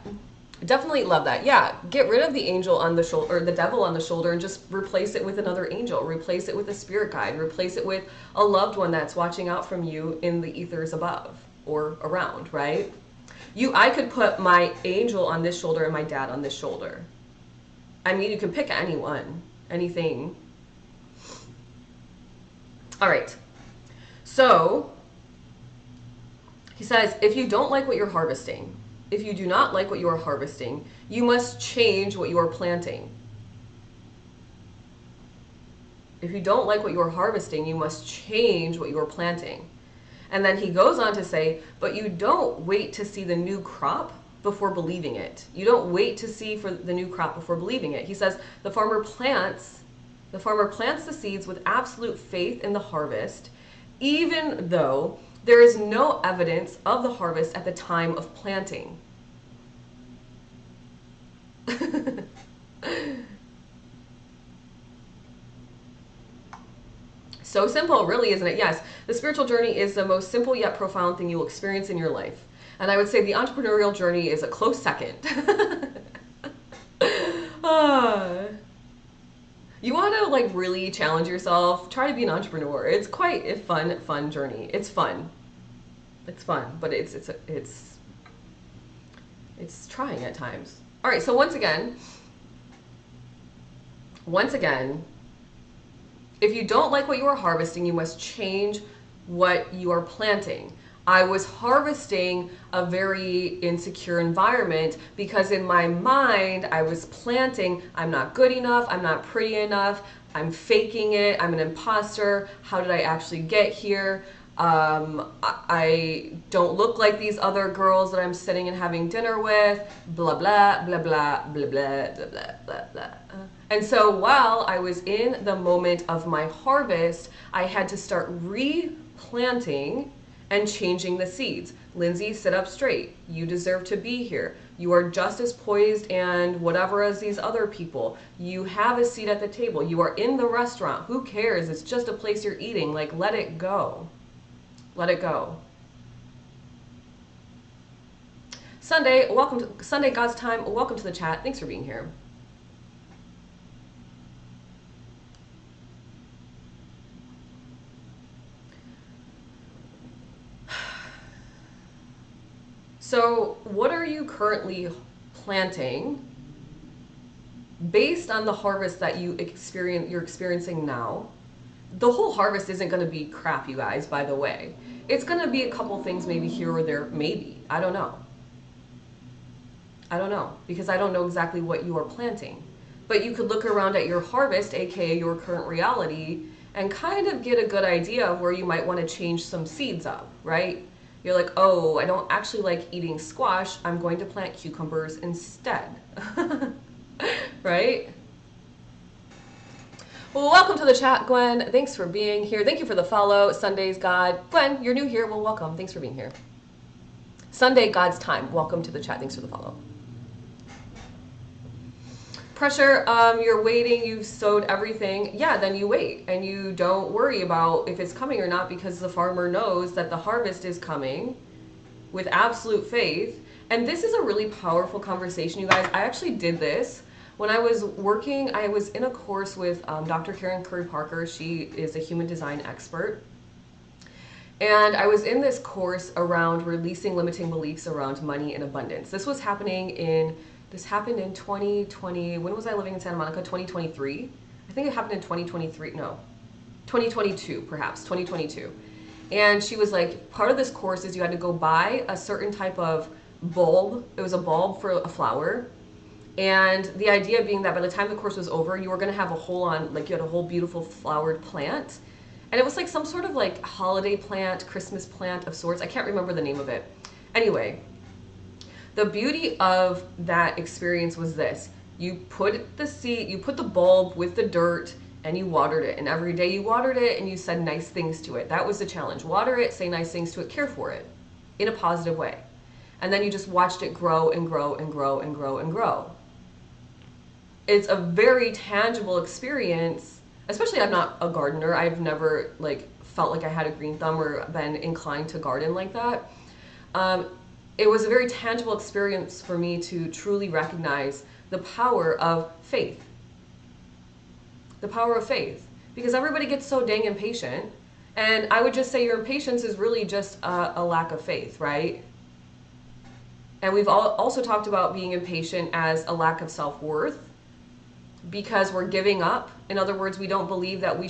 Definitely love that. Yeah, get rid of the angel on the shoulder, or the devil on the shoulder, and just replace it with another angel. Replace it with a spirit guide. Replace it with a loved one that's watching out from you in the ethers above or around, right? I could put my angel on this shoulder and my dad on this shoulder. I mean, you can pick anyone, anything. All right. So he says, if you don't like what you're harvesting, if you do not like what you are harvesting, you must change what you are planting. If you don't like what you are harvesting, you must change what you are planting. And then he goes on to say, but you don't wait to see the new crop before believing it. You don't wait to see for the new crop before believing it. He says, the farmer plants the seeds with absolute faith in the harvest, even though there is no evidence of the harvest at the time of planting. So simple, really, isn't it? Yes, the spiritual journey is the most simple yet profound thing you will experience in your life. And I would say the entrepreneurial journey is a close second. You want to like really challenge yourself, try to be an entrepreneur. It's quite a fun journey. It's fun. It's fun, but it's trying at times. All right, so once again, if you don't like what you are harvesting, you must change what you are planting. I was harvesting a very insecure environment because in my mind, I was planting, I'm not good enough, I'm not pretty enough, I'm faking it, I'm an imposter, how did I actually get here? I don't look like these other girls that I'm sitting and having dinner with, blah, blah, blah, blah, blah, blah, blah, blah, blah, blah. And so while I was in the moment of my harvest, I had to start replanting and changing the seeds. Lindsay, sit up straight. You deserve to be here. You are just as poised and whatever as these other people. You have a seat at the table. You are in the restaurant. Who cares? It's just a place you're eating. Like, let it go. Let it go. Sunday, welcome to Sunday God's Time. Welcome to the chat. Thanks for being here. So, what are you currently planting based on the harvest that you're experiencing now? The whole harvest isn't going to be crap, you guys, by the way. It's going to be a couple things maybe here or there, maybe. I don't know. I don't know, because I don't know exactly what you are planting. But you could look around at your harvest, aka your current reality, and kind of get a good idea of where you might want to change some seeds up, right? You're like, oh, I don't actually like eating squash. I'm going to plant cucumbers instead. Right? Well, welcome to the chat, Gwen. Thanks for being here. Thank you for the follow. Sunday's God. Gwen, you're new here. Well, welcome. Thanks for being here. Sunday, God's Time. Welcome to the chat. Thanks for the follow. Pressure, you're waiting, you've sowed everything. Yeah, then you wait and you don't worry about if it's coming or not, because the farmer knows that the harvest is coming with absolute faith. And this is a really powerful conversation, you guys. I actually did this when I was working. I was in a course with Dr. Karen Curry Parker. She is a human design expert. And I was in this course around releasing limiting beliefs around money and abundance. This happened in 2020. When was I living in Santa Monica? 2023. I think it happened in 2023. No, 2022, perhaps 2022. And she was like, part of this course is you had to go buy a certain type of bulb. It was a bulb for a flower. And the idea being that by the time the course was over, you were going to have you had a whole beautiful flowered plant. And it was like some sort of like holiday plant, Christmas plant of sorts. I can't remember the name of it. Anyway, the beauty of that experience was this. You put the seed, you put the bulb with the dirt, and you watered it. And every day you watered it and you said nice things to it. That was the challenge. Water it, say nice things to it, care for it in a positive way. And then you just watched it grow and grow and grow and grow and grow. It's a very tangible experience, especially I'm not a gardener. I've never like felt like I had a green thumb or been inclined to garden like that. It was a very tangible experience for me to truly recognize the power of faith. The power of faith. Because everybody gets so dang impatient. And I would just say your impatience is really just a lack of faith, right? And we've also talked about being impatient as a lack of self-worth because we're giving up. In other words, we don't believe that we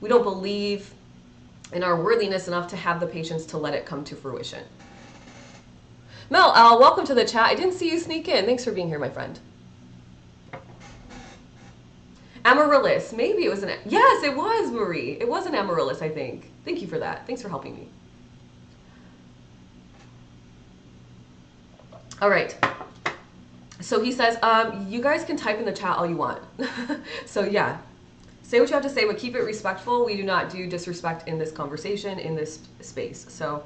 don't believe in our worthiness enough to have the patience to let it come to fruition. Mel, welcome to the chat. I didn't see you sneak in. Thanks for being here, my friend. Amaryllis. Maybe it was yes, it was, Marie. It was an amaryllis, I think. Thank you for that. Thanks for helping me. All right. So he says, you guys can type in the chat all you want. So yeah, say what you have to say, but keep it respectful. We do not do disrespect in this conversation, in this space. So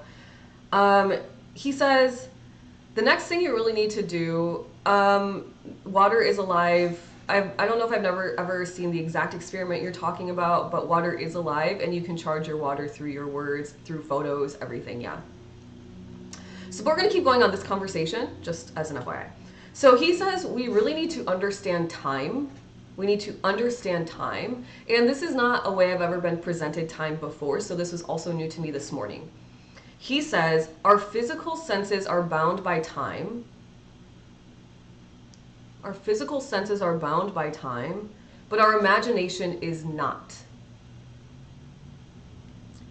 he says, the next thing you really need to do, water is alive. I don't know if I've ever seen the exact experiment you're talking about, but water is alive and you can charge your water through your words, through photos, everything, yeah. So we're gonna keep going on this conversation, just as an FYI. So he says we really need to understand time. We need to understand time. And this is not a way I've ever been presented time before, so this was also new to me this morning. He says our physical senses are bound by time. Our physical senses are bound by time, but our imagination is not.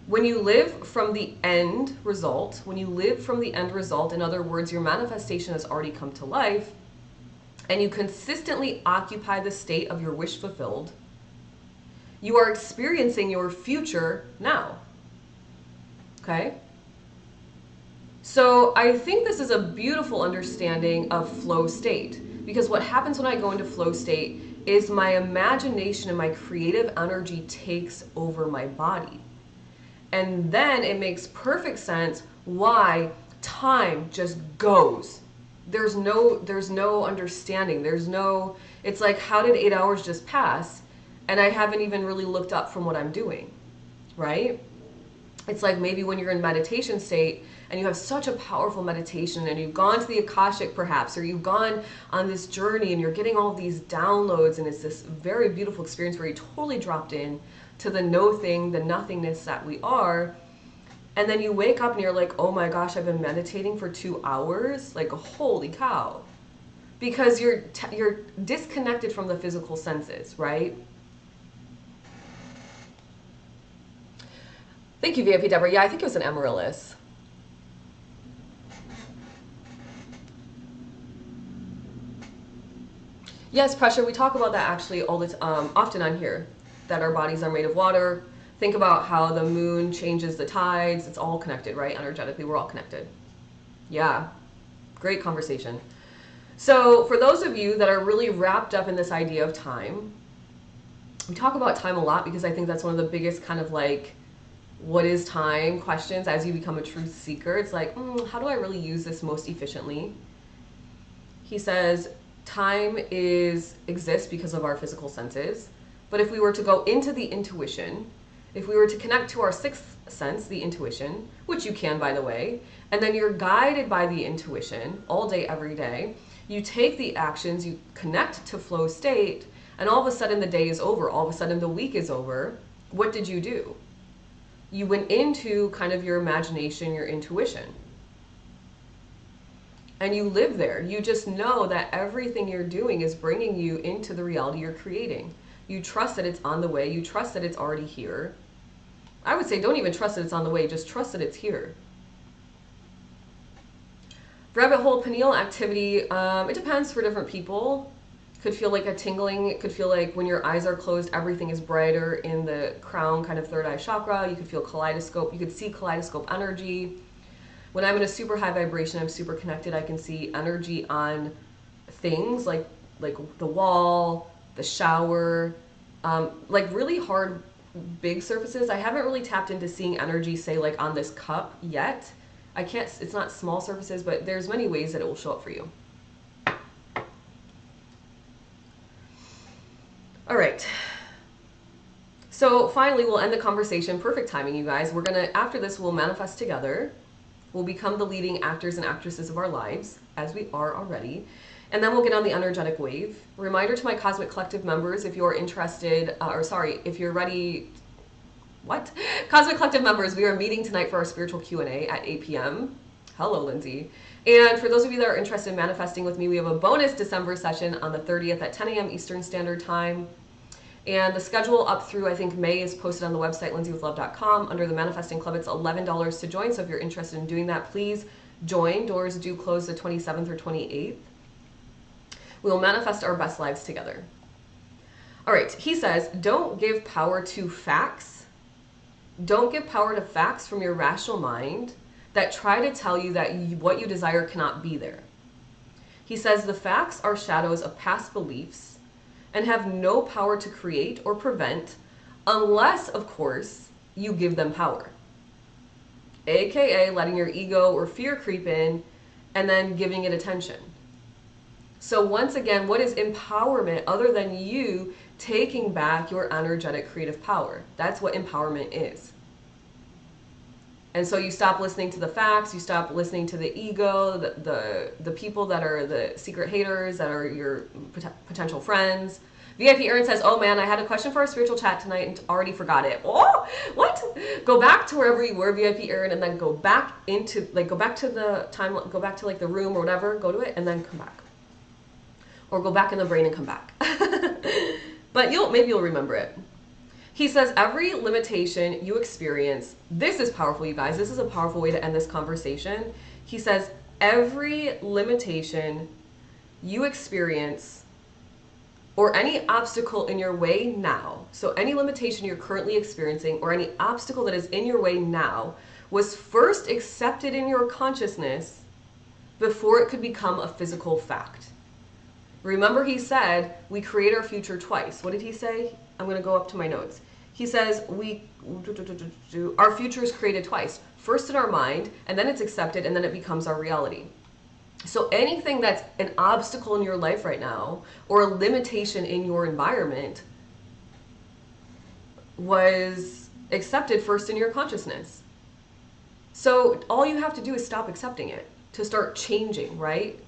When you live from the end result, in other words, your manifestation has already come to life, and you consistently occupy the state of your wish fulfilled, you are experiencing your future now. Okay? So I think this is a beautiful understanding of flow state. Because what happens when I go into flow state is my imagination and my creative energy takes over my body. And then it makes perfect sense why time just goes. There's no understanding. It's like, how did 8 hours just pass? And I haven't even really looked up from what I'm doing, right? It's like maybe when you're in meditation state and you have such a powerful meditation and you've gone to the Akashic perhaps, or you've gone on this journey and you're getting all of these downloads, and it's this very beautiful experience where you totally dropped in to the no thing, the nothingness that we are. And then you wake up and you're like, oh my gosh, I've been meditating for 2 hours. Like, holy cow. Because you're disconnected from the physical senses, right? Thank you, VIP Deborah. Yeah, I think it was an amaryllis. Yes, pressure. We talk about that actually all the often on here, that our bodies are made of water. Think about how the moon changes the tides. It's all connected, right? Energetically, we're all connected. Yeah, great conversation. So for those of you that are really wrapped up in this idea of time, we talk about time a lot because I think that's one of the biggest kind of like, what is time questions as you become a truth seeker. It's like, how do I really use this most efficiently? He says, time exists because of our physical senses. But if we were to go into the intuition, if we were to connect to our sixth sense, the intuition, which you can, by the way, and then you're guided by the intuition all day, every day, you take the actions, you connect to flow state, and all of a sudden the day is over. All of a sudden the week is over. What did you do? You went into kind of your imagination, your intuition. And you live there. You just know that everything you're doing is bringing you into the reality you're creating. You trust that it's on the way. You trust that it's already here. I would say don't even trust that it's on the way. Just trust that it's here. Rabbit hole pineal activity, it depends for different people. Could feel like a tingling. It could feel like when your eyes are closed, everything is brighter in the crown, kind of third eye chakra. You could feel kaleidoscope. You could see kaleidoscope energy. When I'm in a super high vibration, I'm super connected, I can see energy on things like the wall, the shower, like really hard, big surfaces. I haven't really tapped into seeing energy, say like on this cup yet. I can't, it's not small surfaces, but there's many ways that it will show up for you. All right. So finally, we'll end the conversation. Perfect timing, you guys. We're gonna, after this, we'll manifest together. We'll become the leading actors and actresses of our lives, as we are already. And then we'll get on the energetic wave. Reminder to my Cosmic Collective members, if you're interested, if you're ready, Cosmic Collective members, we are meeting tonight for our spiritual Q&A at 8 p.m. Hello, Lindsay. And for those of you that are interested in manifesting with me, we have a bonus December session on the 30th at 10 a.m. Eastern Standard Time. And the schedule up through, I think, May is posted on the website, lindsaywithlove.com. Under the Manifesting Club, it's $11 to join. So if you're interested in doing that, please join. Doors do close the 27th or 28th. We will manifest our best lives together. All right, he says, don't give power to facts. Don't give power to facts from your rational mind that try to tell you that what you desire cannot be there. He says the facts are shadows of past beliefs and have no power to create or prevent unless, of course, you give them power. AKA letting your ego or fear creep in and then giving it attention. So once again, what is empowerment other than you taking back your energetic creative power? That's what empowerment is. And so you stop listening to the facts, you stop listening to the ego, the people that are the secret haters, that are your potential friends. VIP Aaron says, oh man, I had a question for our spiritual chat tonight and already forgot it. Oh, what? Go back to wherever you were, VIP Aaron, and then go back into, go back to the time, go back to the room or whatever, go to it and then come back. Or go back in the brain and come back. But maybe you'll remember it. He says, every limitation you experience, this is powerful, you guys. This is a powerful way to end this conversation. He says, every limitation you experience or any obstacle in your way now, so any limitation you're currently experiencing or any obstacle that is in your way now was first accepted in your consciousness before it could become a physical fact. Remember, he said, we create our future twice. What did he say? I'm going to go up to my notes. He says, our future is created twice. First in our mind, and then it's accepted, and then it becomes our reality. So anything that's an obstacle in your life right now, or a limitation in your environment, was accepted first in your consciousness. So all you have to do is stop accepting it to start changing, right?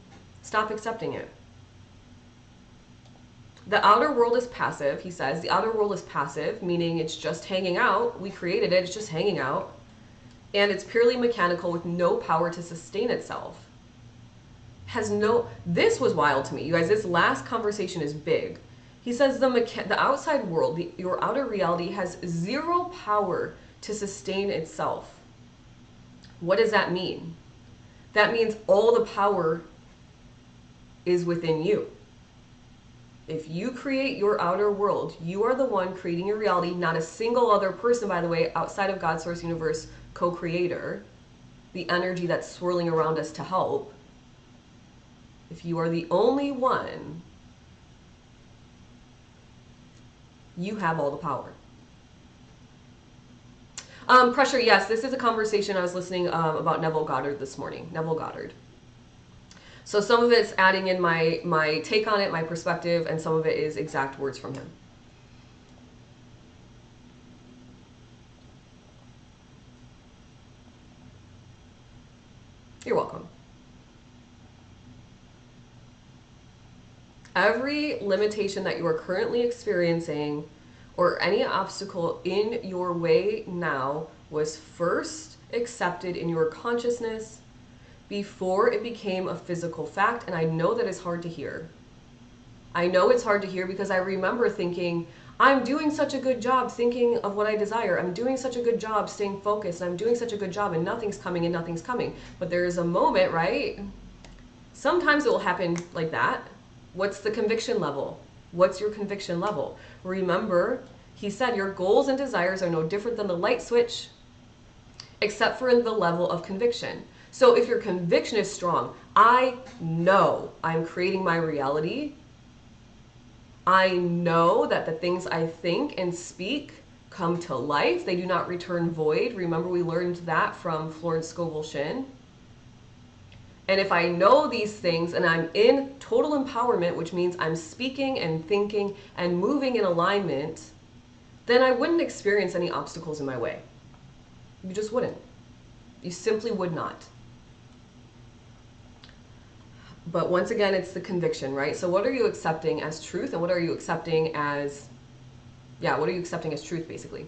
Stop accepting it. The outer world is passive, he says. The outer world is passive, meaning it's just hanging out. We created it, it's just hanging out. And it's purely mechanical with no power to sustain itself. This was wild to me. You guys, this last conversation is big. He says the outside world, your outer reality has zero power to sustain itself. What does that mean? That means all the power is within you. If you create your outer world, you are the one creating your reality, not a single other person, by the way, outside of God, Source, Universe, co-creator, the energy that's swirling around us to help. If you are the only one, you have all the power. Pressure, yes, this is a conversation I was listening about Neville Goddard this morning. Neville Goddard. So some of it's adding in my take on it, my perspective, and some of it is exact words from him. You're welcome. Every limitation that you are currently experiencing or any obstacle in your way now was first accepted in your consciousness before it became a physical fact. And I know that is hard to hear. I know it's hard to hear because I remember thinking, I'm doing such a good job thinking of what I desire. I'm doing such a good job staying focused. I'm doing such a good job and nothing's coming and nothing's coming. But there is a moment, right? Sometimes it will happen like that. What's the conviction level? What's your conviction level? Remember, he said your goals and desires are no different than the light switch, except for in the level of conviction. So if your conviction is strong, I know I'm creating my reality. I know that the things I think and speak come to life. They do not return void. Remember, we learned that from Florence, Scovel, Shinn. And if I know these things and I'm in total empowerment, which means I'm speaking and thinking and moving in alignment, then I wouldn't experience any obstacles in my way. You just wouldn't. You simply would not. But once again, it's the conviction, right? So what are you accepting as truth and what are you accepting as, what are you accepting as truth, basically?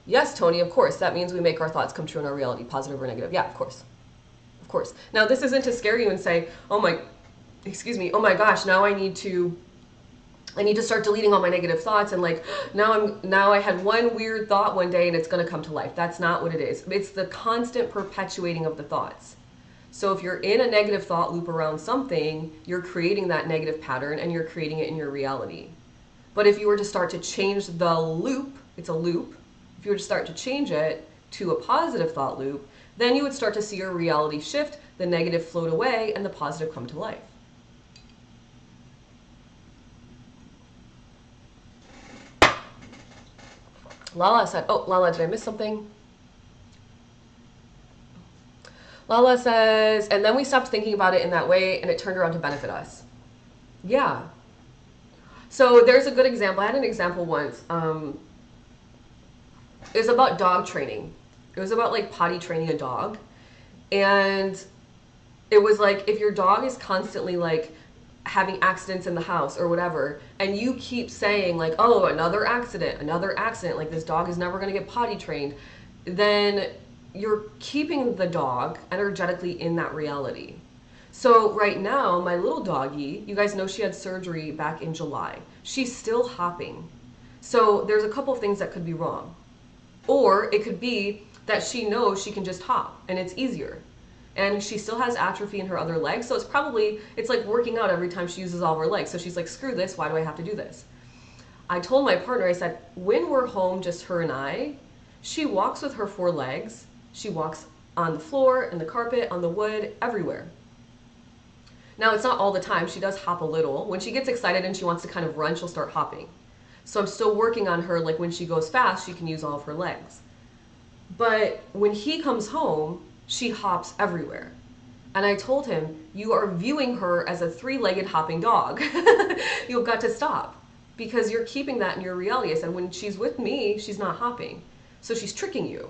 Yes, Tony, of course. That means we make our thoughts come true in our reality, positive or negative. Yeah, of course. Of course. Now, this isn't to scare you and say, oh my gosh, now I need to start deleting all my negative thoughts and like, now I had one weird thought one day and it's going to come to life. That's not what it is. It's the constant perpetuating of the thoughts. So if you're in a negative thought loop around something, you're creating that negative pattern and you're creating it in your reality. But if you were to start to change the loop, it's a loop. If you were to start to change it to a positive thought loop, then you would start to see your reality shift, the negative float away, and the positive come to life. Lala said, oh, Lala, did I miss something? Lala says, and then we stopped thinking about it in that way, and it turned around to benefit us. Yeah. So there's a good example. I had an example once. It was about dog training. It was about like potty training a dog. And it was like, if your dog is constantly like having accidents in the house or whatever, and you keep saying like, oh, another accident, like this dog is never going to get potty trained, then you're keeping the dog energetically in that reality. So right now, my little doggy, you guys know she had surgery back in July. She's still hopping. So there's a couple of things that could be wrong. Or it could be that she knows she can just hop and it's easier. And she still has atrophy in her other leg. So it's like working out every time she uses all of her legs. So she's like, screw this, why do I have to do this? I told my partner, I said, when we're home, just her and I, she walks with her 4 legs. She walks on the floor, in the carpet, on the wood, everywhere. Now, it's not all the time. She does hop a little. When she gets excited and she wants to kind of run, she'll start hopping. So I'm still working on her, like when she goes fast, she can use all of her legs. But when he comes home, she hops everywhere. And I told him, you are viewing her as a 3-legged hopping dog. You've got to stop because you're keeping that in your reality. I said, when she's with me, she's not hopping. So she's tricking you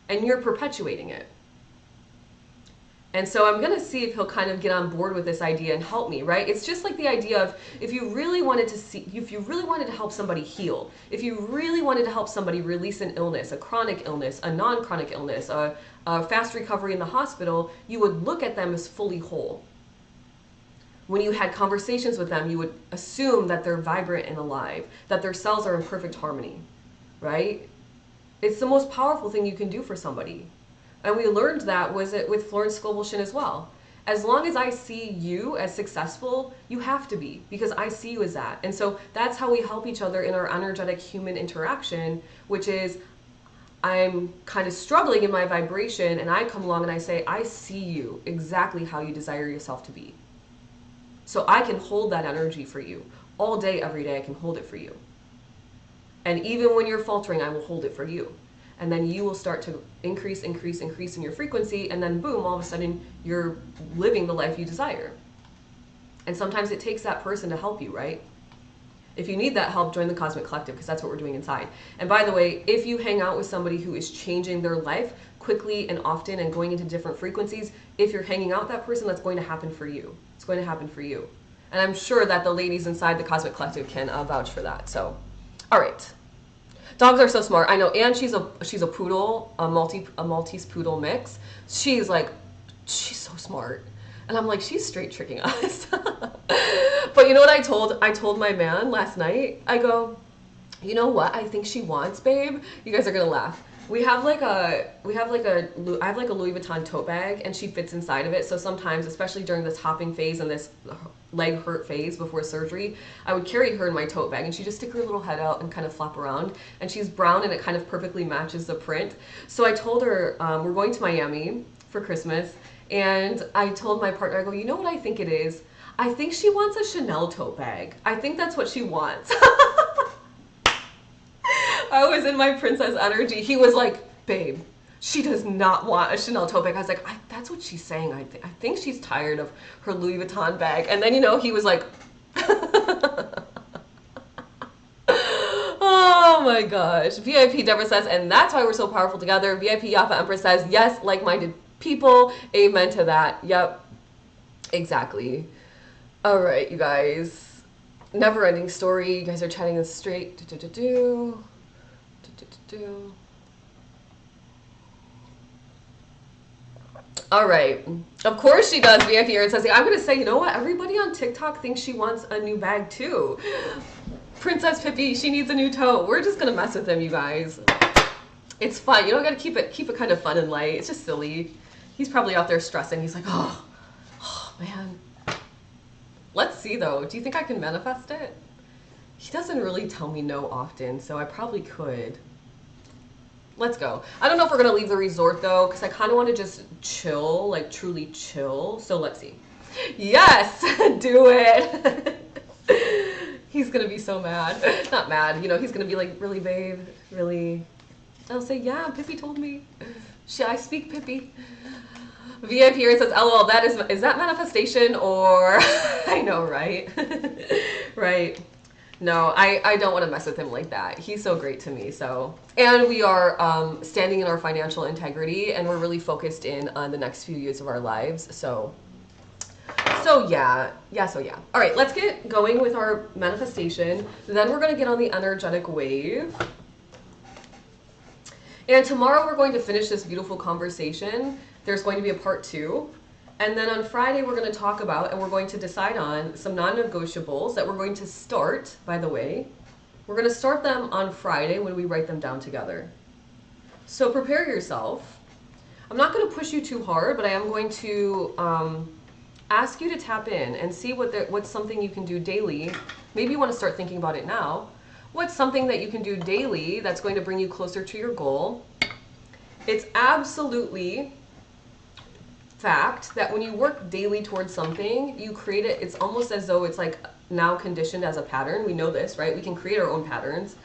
and you're perpetuating it. And so I'm going to see if he'll kind of get on board with this idea and help me, right? It's just like the idea of if you really wanted to help somebody heal, if you really wanted to help somebody release an illness, a chronic illness, a non-chronic illness, a fast recovery in the hospital, you would look at them as fully whole. When you had conversations with them, you would assume that they're vibrant and alive, that their cells are in perfect harmony, right? It's the most powerful thing you can do for somebody. And we learned that with Florence, Scovel, Shinn as well. As long as I see you as successful, you have to be, because I see you as that. And so that's how we help each other in our energetic human interaction, which is I'm kind of struggling in my vibration and I come along and I say, I see you exactly how you desire yourself to be. So I can hold that energy for you all day, every day. I can hold it for you. And even when you're faltering, I will hold it for you. And then you will start to increase in your frequency, and then boom, all of a sudden you're living the life you desire. And sometimes it takes that person to help you, right? If you need that help, join the Cosmic Collective, because that's what we're doing inside. And by the way, if you hang out with somebody who is changing their life quickly and often and going into different frequencies, if you're hanging out with that person, that's going to happen for you. It's going to happen for you. And I'm sure that the ladies inside the Cosmic Collective can vouch for that. So, all right. Dogs are so smart. I know. And she's a poodle, a Maltese poodle mix. She's so smart. And I'm like, she's straight tricking us. But you know what I told my man last night? I go, you know what I think she wants, babe? You guys are gonna laugh. I have like a Louis Vuitton tote bag, and she fits inside of it. So sometimes, especially during this hopping phase and this leg hurt phase before surgery, I would carry her in my tote bag, and she'd just stick her little head out and kind of flop around. And she's brown, and it kind of perfectly matches the print. So I told her, we're going to Miami for Christmas, and I told my partner, I go, you know what I think it is? I think she wants a Chanel tote bag. I think that's what she wants. I was in my princess energy. He was like, babe, she does not want a Chanel tote bag. I was like, that's what she's saying. I think she's tired of her Louis Vuitton bag. And then, he was like, oh my gosh. VIP Deborah says, and that's why we're so powerful together. VIP Yafa Empress says, yes, like-minded people. Amen to that. Yep. Exactly. All right, you guys. Never ending story. You guys are chatting this straight. All right. Of course she does. VIP Erin says, I'm going to say, you know what? Everybody on TikTok thinks she wants a new bag too. Princess Pippi, she needs a new tote. We're just going to mess with them, you guys. It's fun. You don't got to keep it kind of fun and light. It's just silly. He's probably out there stressing. He's like, oh man. Let's see though. Do you think I can manifest it? He doesn't really tell me no often, so I probably could. Let's go. I don't know if we're going to leave the resort though, because I kind of want to just chill, like truly chill. So let's see. Yes, do it. He's going to be so mad. Not mad. He's going to be like, really, babe? Really? I'll say, yeah, Pippi told me. I speak Pippi. VIP here says, LOL, is that manifestation or... I know, right? Right. No, I don't want to mess with him like that. He's so great to me, so. And we are standing in our financial integrity, and we're really focused in on the next few years of our lives, so yeah. All right, let's get going with our manifestation. Then we're going to get on the energetic wave. And tomorrow we're going to finish this beautiful conversation. There's going to be a part 2. And then on Friday, we're going to talk about, and we're going to decide on some non-negotiables that we're going to start, by the way. We're going to start them on Friday when we write them down together. So prepare yourself. I'm not going to push you too hard, but I am going to ask you to tap in and see what's something you can do daily. Maybe you want to start thinking about it now. What's something that you can do daily that's going to bring you closer to your goal? It's absolutely fact that when you work daily towards something, you create it. It's almost as though it's like now conditioned as a pattern. We know this, right? We can create our own patterns.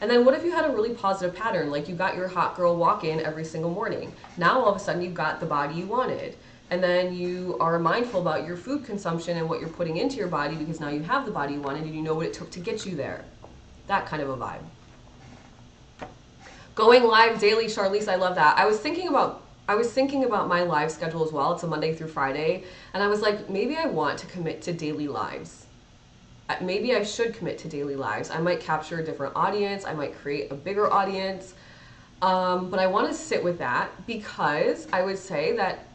And then what if you had a really positive pattern, like you got your hot girl walk-in every single morning? Now all of a sudden you've got the body you wanted. And then you are mindful about your food consumption and what you're putting into your body, because now you have the body you wanted and you know what it took to get you there. That kind of a vibe. Going live daily, Charlize, I love that. I was thinking about my live schedule as well. It's a Monday through Friday. And I was like, maybe I want to commit to daily lives. Maybe I should commit to daily lives. I might capture a different audience. I might create a bigger audience. But I want to sit with that, because I would say that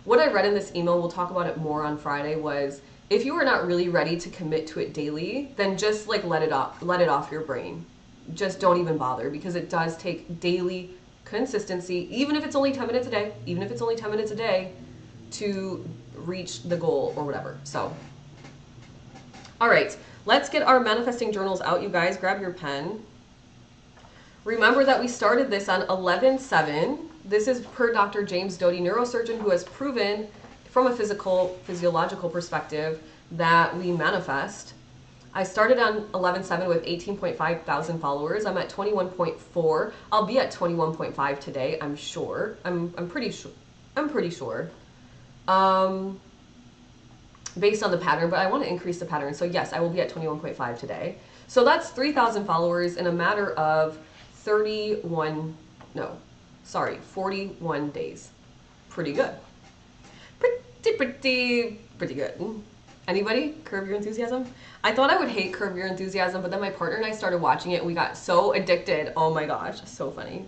what I read in this email, we'll talk about it more on Friday, was if you are not really ready to commit to it daily, then just like let it off your brain. Just don't even bother, because it does take daily consistency, even if it's only 10 minutes a day, to reach the goal or whatever. So, all right, let's get our manifesting journals out, you guys. Grab your pen. Remember that we started this on 11/7. This is per Dr. James Doty, neurosurgeon, who has proven from a physiological perspective that we manifest. I started on 11/7 with 18.5 thousand followers. I'm at 21.4. I'll be at 21.5 today, I'm sure. I'm pretty sure. based on the pattern, but I want to increase the pattern. So yes, I will be at 21.5 today. So that's 3,000 followers in a matter of 41 days. Pretty good. Pretty good. Anybody? Curb Your Enthusiasm? I thought I would hate Curb Your Enthusiasm, but then my partner and I started watching it and we got so addicted. Oh my gosh, so funny.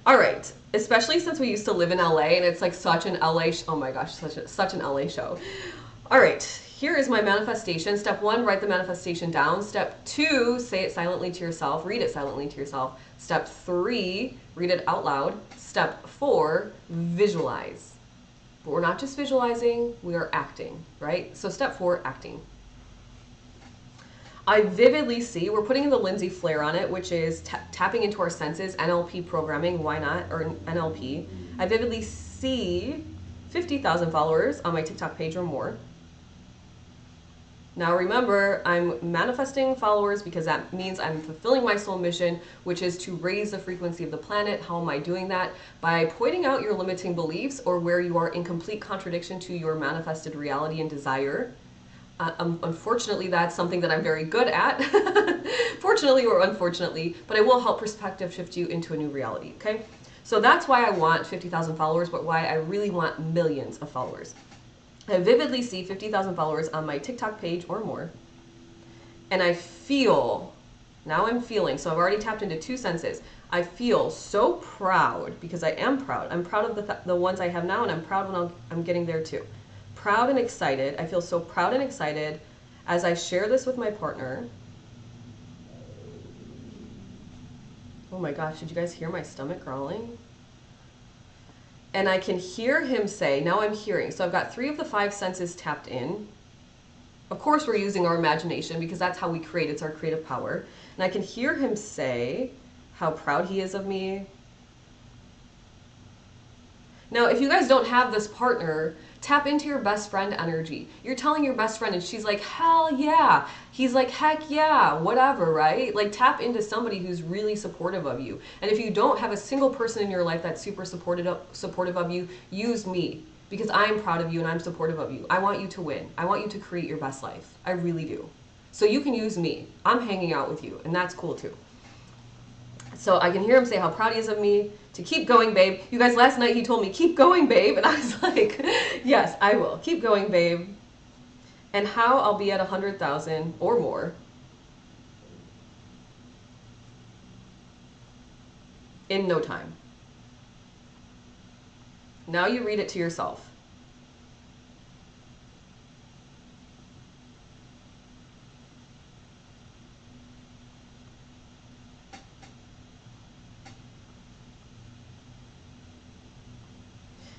All right, especially since we used to live in LA and it's like such an LA, oh my gosh, such an LA show. All right, here is my manifestation. Step 1, write the manifestation down. Step 2, say it silently to yourself, read it silently to yourself. Step 3, read it out loud. Step 4, visualize. But we're not just visualizing, we are acting, right? So step 4, acting. I vividly see, we're putting the Lindsay flair on it, which is tapping into our senses, NLP programming, why not, or NLP. I vividly see 50,000 followers on my TikTok page or more. Now remember, I'm manifesting followers because that means I'm fulfilling my soul mission, which is to raise the frequency of the planet. How am I doing that? By pointing out your limiting beliefs or where you are in complete contradiction to your manifested reality and desire. Unfortunately, that's something that I'm very good at, fortunately or unfortunately, but I will help perspective shift you into a new reality, okay? So that's why I want 50,000 followers, but why I really want millions of followers. I vividly see 50,000 followers on my TikTok page or more, and I feel, now I'm feeling, so I've already tapped into 2 senses. I feel so proud, because I am proud. I'm proud of the ones I have now, and I'm proud when I'm getting there too. Proud and excited. I feel so proud and excited as I share this with my partner. Oh my gosh, did you guys hear my stomach growling? And I can hear him say, now I'm hearing. So I've got 3 of the 5 senses tapped in. Of course, we're using our imagination because that's how we create. It's our creative power. And I can hear him say how proud he is of me. Now, if you guys don't have this partner, tap into your best friend energy. You're telling your best friend and she's like, hell yeah. He's like, heck yeah, whatever, right? Like tap into somebody who's really supportive of you. And if you don't have a single person in your life that's super supportive of you, use me because I'm proud of you and I'm supportive of you. I want you to win. I want you to create your best life. I really do. So you can use me. I'm hanging out with you and that's cool too. So I can hear him say how proud he is of me, to keep going, babe. You guys, last night he told me, keep going, babe. And I was like, yes, I will. Keep going, babe. And how I'll be at 100,000 or more in no time. Now you read it to yourself.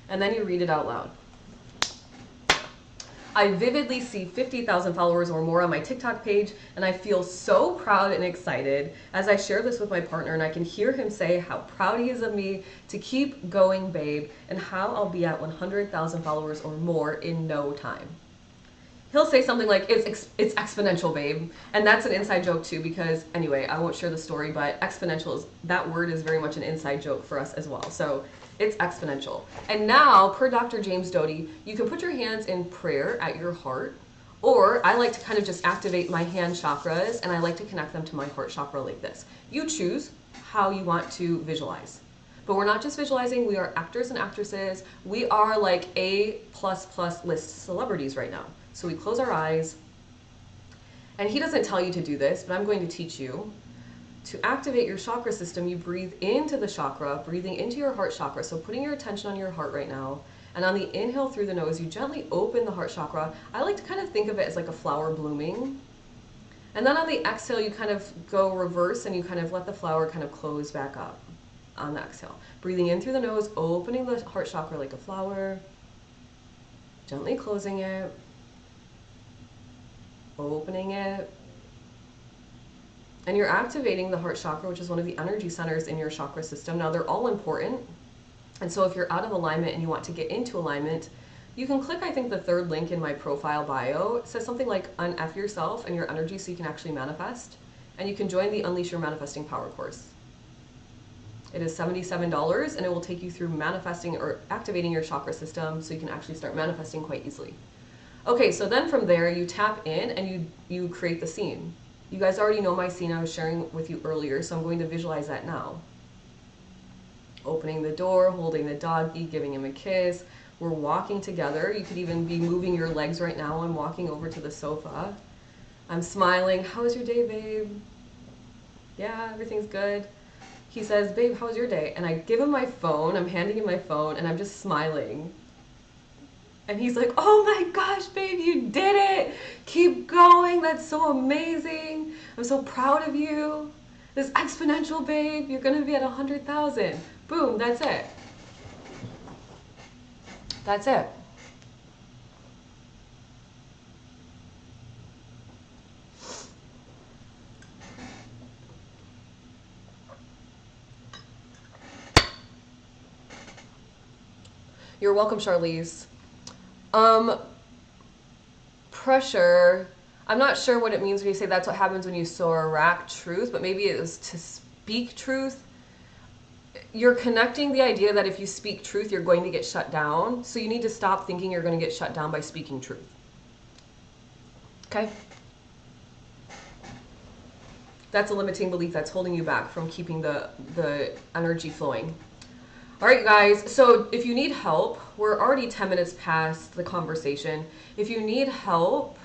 And then you read it out loud. I vividly see 50,000 followers or more on my TikTok page, and I feel so proud and excited as I share this with my partner, and I can hear him say how proud he is of me, to keep going, babe, and how I'll be at 100,000 followers or more in no time. He'll say something like, it's exponential, babe. And that's an inside joke too, because anyway, I won't share the story, but exponential, that word is very much an inside joke for us as well. So it's exponential. And now, per Dr. James Doty, you can put your hands in prayer at your heart, or I like to kind of just activate my hand chakras, and I like to connect them to my heart chakra like this. You choose how you want to visualize. But we're not just visualizing, we are actors and actresses. We are like A++ list celebrities right now. So we close our eyes, and he doesn't tell you to do this, but I'm going to teach you. To activate your chakra system, you breathe into the chakra, breathing into your heart chakra. So putting your attention on your heart right now. And on the inhale through the nose, you gently open the heart chakra. I like to kind of think of it as like a flower blooming. And then on the exhale, you kind of go reverse and you kind of let the flower kind of close back up on the exhale. Breathing in through the nose, opening the heart chakra like a flower, gently closing it, opening it. And you're activating the heart chakra, which is one of the energy centers in your chakra system. Now, they're all important. And so if you're out of alignment and you want to get into alignment, you can click, I think, the 3rd link in my profile bio. It says something like unF yourself and your energy so you can actually manifest. And you can join the Unleash Your Manifesting Power course. It is $77 and it will take you through manifesting or activating your chakra system so you can actually start manifesting quite easily. Okay, so then from there, you tap in and you create the scene. You guys already know my scene I was sharing with you earlier, so I'm going to visualize that now. Opening the door, holding the doggy, giving him a kiss. We're walking together. You could even be moving your legs right now. I'm walking over to the sofa. I'm smiling. How was your day, babe? Yeah, everything's good. He says, babe, how was your day? And I give him my phone. I'm handing him my phone, and I'm just smiling. And he's like, oh my gosh, babe, you did it. Keep going. That's so amazing. I'm so proud of you. This exponential, babe. You're going to be at 100,000. Boom, that's it. That's it. You're welcome, Charlize. Pressure. I'm not sure what it means when you say that's what happens when you rack truth, but maybe it was to speak truth. You're connecting the idea that if you speak truth, you're going to get shut down. So you need to stop thinking you're going to get shut down by speaking truth. Okay? That's a limiting belief that's holding you back from keeping the energy flowing. All right, guys, so if you need help, we're already 10 minutes past the conversation. If you need help,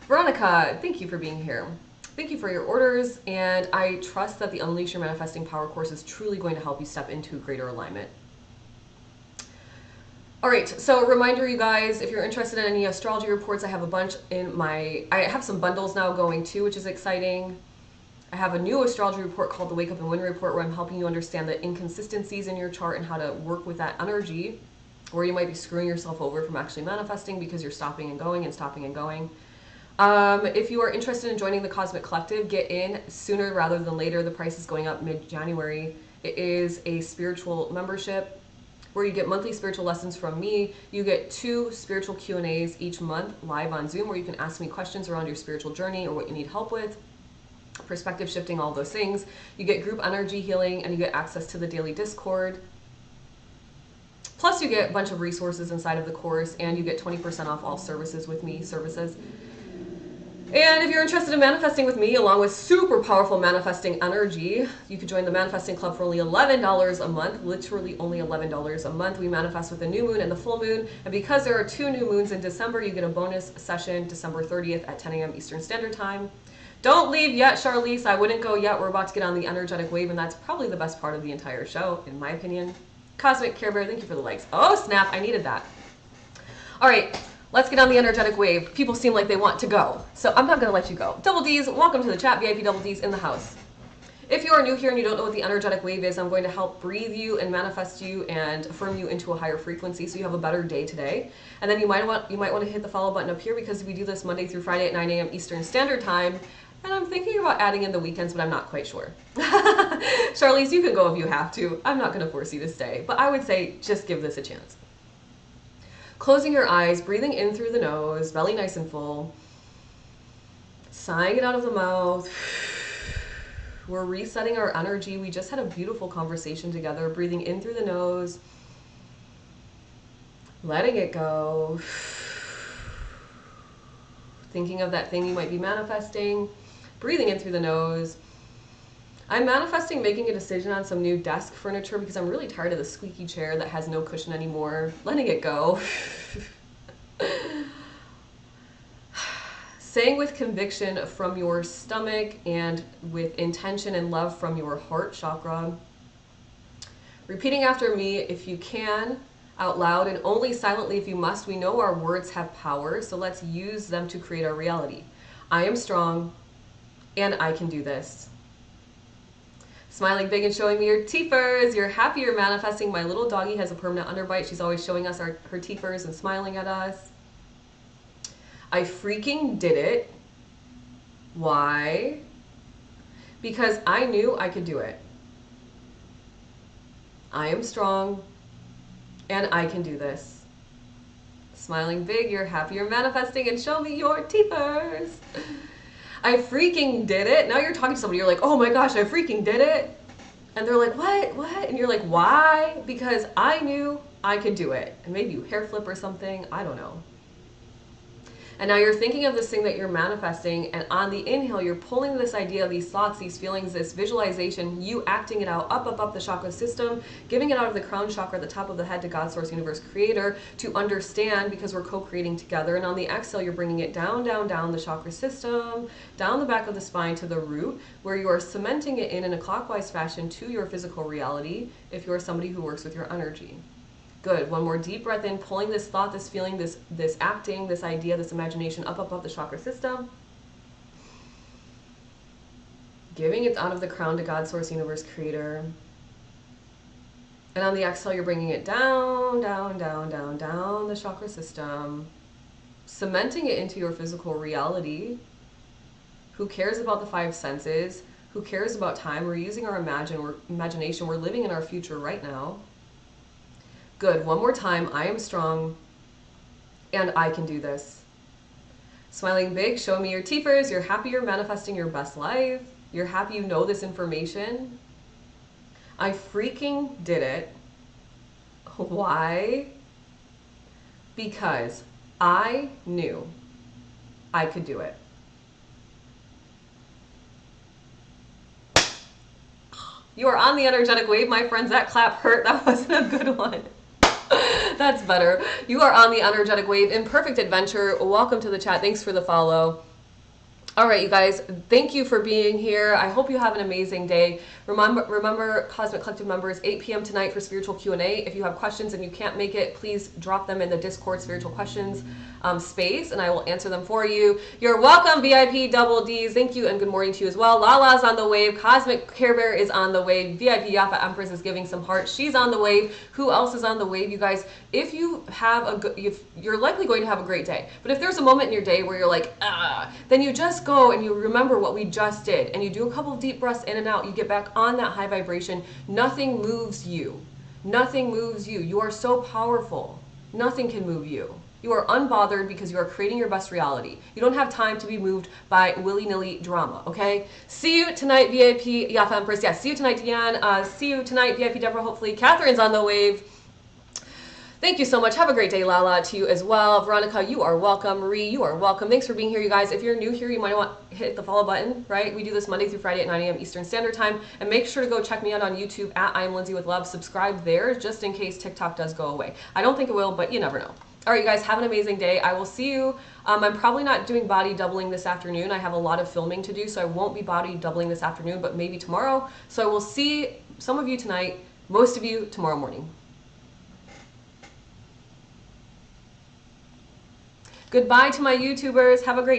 Veronica, thank you for being here. Thank you for your orders, and I trust that the Unleash Your Manifesting Power course is truly going to help you step into greater alignment. All right, so reminder, you guys, if you're interested in any astrology reports, I have a bunch in I have some bundles now going too, which is exciting. I have a new astrology report called the Wake Up and Win report, where I'm helping you understand the inconsistencies in your chart and how to work with that energy, where you might be screwing yourself over from actually manifesting because you're stopping and going and stopping and going. If you are interested in joining the Cosmic Collective, get in sooner rather than later. The price is going up mid-January. It is a spiritual membership where you get monthly spiritual lessons from me. You get 2 spiritual Q&As each month live on Zoom, where you can ask me questions around your spiritual journey or what you need help with. Perspective shifting, all those things. You get group energy healing, and you get access to the daily Discord. Plus you get a bunch of resources inside of the course, and you get 20% off all services with me, And if you're interested in manifesting with me, along with super powerful manifesting energy, you could join the Manifesting Club for only $11 a month, literally only $11 a month. We manifest with the new moon and the full moon, and because there are 2 new moons in December, you get a bonus session December 30th at 10 a.m. Eastern Standard Time. Don't leave yet, Charlize. I wouldn't go yet. We're about to get on the energetic wave, and that's probably the best part of the entire show, in my opinion. Cosmic Care Bear, thank you for the likes. Oh, snap. I needed that. All right. Let's get on the energetic wave. People seem like they want to go, so I'm not going to let you go. Double D's, welcome to the chat. VIP Double D's in the house. If you are new here and you don't know what the energetic wave is, I'm going to help breathe you and manifest you and affirm you into a higher frequency so you have a better day today. And then you might want to hit the follow button up here, because we do this Monday through Friday at 9 a.m. Eastern Standard Time. And I'm thinking about adding in the weekends, but I'm not quite sure. Charlize, you can go if you have to. I'm not going to force you to stay, but I would say just give this a chance. Closing your eyes, breathing in through the nose, belly nice and full. Sighing it out of the mouth. We're resetting our energy. We just had a beautiful conversation together. Breathing in through the nose. Letting it go. Thinking of that thing you might be manifesting. Breathing in through the nose. I'm manifesting making a decision on some new desk furniture because I'm really tired of the squeaky chair that has no cushion anymore. Letting it go. Saying with conviction from your stomach and with intention and love from your heart chakra. Repeating after me if you can, out loud, and only silently if you must. We know our words have power, so let's use them to create our reality. I am strong, and I can do this. Smiling big and showing me your teethers. You're happy you're manifesting. My little doggy has a permanent underbite. She's always showing us her teethers and smiling at us. I freaking did it. Why? Because I knew I could do it. I am strong, and I can do this. Smiling big, you're happy you're manifesting, and show me your teethers. I freaking did it. Now you're talking to somebody, you're like, oh my gosh, I freaking did it. And they're like, what? And you're like, why? Because I knew I could do it. And maybe you hair flip or something, I don't know. And now you're thinking of this thing that you're manifesting, and on the inhale, you're pulling this idea, these thoughts, these feelings, this visualization, you acting it out up the chakra system, giving it out of the crown chakra, the top of the head, to God, Source, Universe, Creator, to understand, because we're co-creating together. And on the exhale, you're bringing it down, down, down the chakra system, down the back of the spine to the root, where you are cementing it in a clockwise fashion to your physical reality, if you're somebody who works with your energy. Good. One more deep breath in, pulling this thought, this feeling, this acting, this idea, this imagination up the chakra system. Giving it out of the crown to God, Source, Universe, Creator. And on the exhale, you're bringing it down, down, down, down, down the chakra system. Cementing it into your physical reality. Who cares about the five senses? Who cares about time? We're using our imagination. We're living in our future right now. Good. One more time. I am strong and I can do this. Smiling big, show me your teethers. You're happy you're manifesting your best life. You're happy you know this information. I freaking did it. Why? Because I knew I could do it. You are on the energetic wave, my friends. That clap hurt. That wasn't a good one. That's better. You are on the energetic wave in perfect adventure. Welcome to the chat. Thanks for the follow. All right, you guys, thank you for being here. I hope you have an amazing day. Remember, Cosmic Collective members, 8 p.m. tonight for spiritual Q&A. If you have questions and you can't make it, please drop them in the Discord spiritual questions space, and I will answer them for you. You're welcome, VIP Double Ds. Thank you, and good morning to you as well. Lala's on the wave. Cosmic Care Bear is on the wave. VIP Yafa Empress is giving some hearts. She's on the wave. Who else is on the wave, you guys? If you have you're likely going to have a great day. But if there's a moment in your day where you're like, then you just go and you remember what we just did, and you do a couple of deep breaths in and out. You get back on that high vibration. Nothing moves you. Nothing moves you. You are so powerful. Nothing can move you. You are unbothered because you are creating your best reality. You don't have time to be moved by willy-nilly drama, okay? See you tonight, VIP Yafa Empress. Yeah, see you tonight, Deanne. See you tonight, VIP Deborah, hopefully. Catherine's on the wave. Thank you so much. Have a great day, Lala, to you as well. Veronica, you are welcome. Marie, you are welcome. Thanks for being here, you guys. If you're new here, you might want to hit the follow button, right? We do this Monday through Friday at 9 a.m. Eastern Standard Time. And make sure to go check me out on YouTube at I am Lindsay with Love. Subscribe there just in case TikTok does go away. I don't think it will, but you never know. All right, you guys, have an amazing day. I will see you. I'm probably not doing body doubling this afternoon. I have a lot of filming to do, so I won't be body doubling this afternoon, but maybe tomorrow. So I will see some of you tonight, most of you tomorrow morning. Goodbye to my YouTubers. Have a great